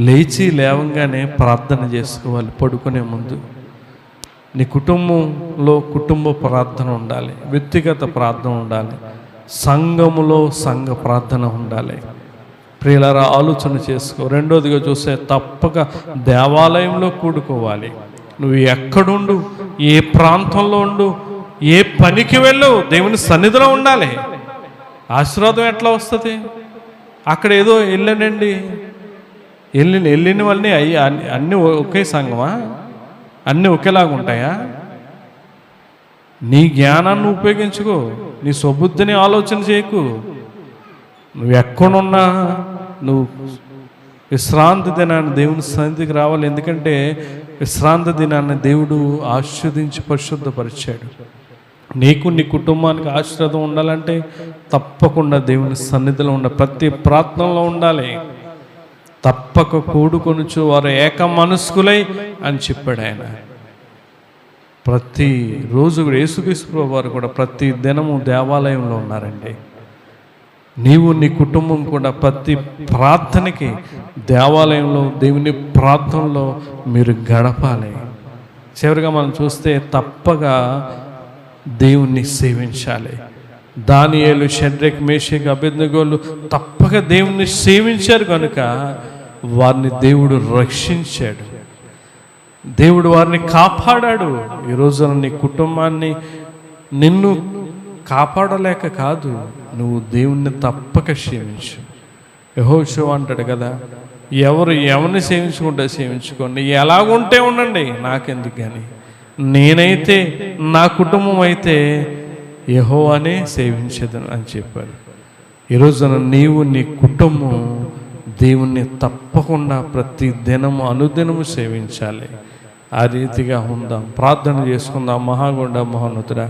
లేచి లేవంగానే ప్రార్థన చేసుకోవాలి. పడుకునే ముందు నీ కుటుంబంలో కుటుంబ ప్రార్థన ఉండాలి, వ్యక్తిగత ప్రార్థన ఉండాలి, సంఘములో సంఘ ప్రార్థన ఉండాలి. ప్రియులారా, ఆలోచన చేసుకో. రెండోదిగా చూస్తే తప్పక దేవాలయంలో కూడుకోవాలి. నువ్వు ఎక్కడుండు, ఏ ప్రాంతంలో ఉండు, ఏ పనికి వెళ్ళు, దేవుని సన్నిధిలో ఉండాలి. ఆశీర్వాదం ఎట్లా వస్తుంది? అక్కడ ఏదో వెళ్ళానండి, వెళ్ళిన వాళ్ళని అన్నీ ఒకే సంఘమా? అన్నీ ఒకేలాగా ఉంటాయా? నీ జ్ఞానాన్ని ఉపయోగించుకో, నీ స్వబుద్ధిని ఆలోచన చేయకు. నువ్వు ఎక్కడున్నా నువ్వు విశ్రాంతి దినాన్ని దేవుని సన్నిధికి రావాలి. ఎందుకంటే విశ్రాంతి దినాన్ని దేవుడు ఆశీర్వదించి పరిశుద్ధపరిచాడు. నీకు నీ కుటుంబానికి ఆశీర్వాదం ఉండాలంటే తప్పకుండా దేవుని సన్నిధిలో ఉండాలి, ప్రతి ప్రార్థనలో ఉండాలి. తప్పక కూడుకొనుచు వారు ఏక మనస్కులై అని చెప్పాడు ఆయన. ప్రతి రోజు యేసుక్రీస్తు వారు కూడా ప్రతి దినము దేవాలయంలో ఉన్నారండి. నీవు నీ కుటుంబం కూడా ప్రతి ప్రార్థనకి దేవాలయంలో దేవుని ప్రార్థనలో మీరు గడపాలి. చివరిగా మనం చూస్తే తప్పగా దేవుణ్ణి సేవించాలి. దానియేలు, షడ్రక్, మేషక్, అబేద్నెగోలు తప్పక దేవుణ్ణి సేవించారు కనుక వారిని దేవుడు రక్షించాడు, దేవుడు వారిని కాపాడాడు. ఈ రోజున నీ కుటుంబాన్ని నిన్ను కాపాడలేక కాదు, నువ్వు దేవుణ్ణి తప్పక సేవించు. యెహోషువ అంటాడు కదా, ఎవరిని సేవించుకుంటే సేవించుకోండి, ఎలాగుంటే ఉండండి, నాకెందుకు. కానీ నేనైతే నా కుటుంబం అయితే యెహోవానే సేవించదను అని చెప్పాడు. ఈరోజున నీవు నీ కుటుంబం దేవుణ్ణి తప్పకుండా ప్రతి దినము అనుదినము సేవించాలి. ఆ రీతిగా ఉందాం, ప్రార్థన చేసుకుందాం. మహాగుండ మహోన్నతుడా,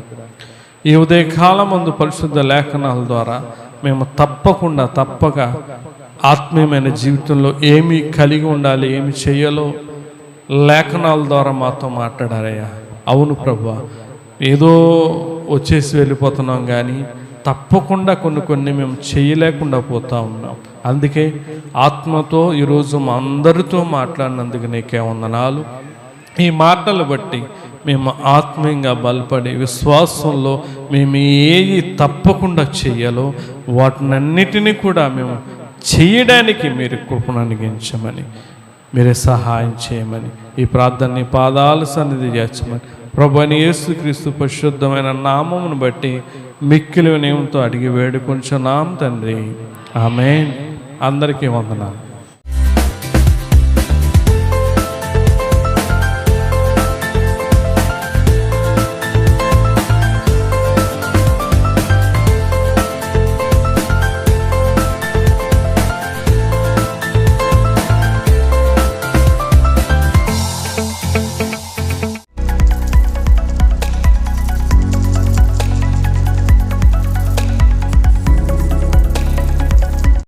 ఈ ఉదయకాలం ముందు పరిశుద్ధ లేఖనాల ద్వారా మేము తప్పక ఆత్మీయమైన జీవితంలో ఏమి కలిగి ఉండాలి, ఏమి చేయాలో లేఖనాల ద్వారా మాతో మాట్లాడారయ్యా. అవును ప్రభువా, ఏదో వచ్చేసి వెళ్ళిపోతున్నాం, కానీ తప్పకుండా కొన్ని మేము చేయలేకుండా పోతూ ఉన్నాం. అందుకే ఆత్మతో ఈరోజు మా అందరితో మాట్లాడినందుకు నీకే వందనాలు. ఈ మాటలు బట్టి మేము ఆత్మీయంగా బలపడి విశ్వాసంలో మేము ఏది తప్పకుండా చెయ్యాలో వాటినన్నిటినీ కూడా మేము చేయడానికి మీరు కృపను అనుగ్రహించమని, మీరే సహాయం చేయమని, ఈ ప్రార్థనని పాదాల సన్నిధి చేర్చమని ప్రభువైన యేసుక్రీస్తు పరిశుద్ధమైన నామమును బట్టి మిక్కిలి వినయంతో అడిగి వేడుకొంచున్నాం తండ్రి. ఆమేన్. అందరికీ వందనాలు.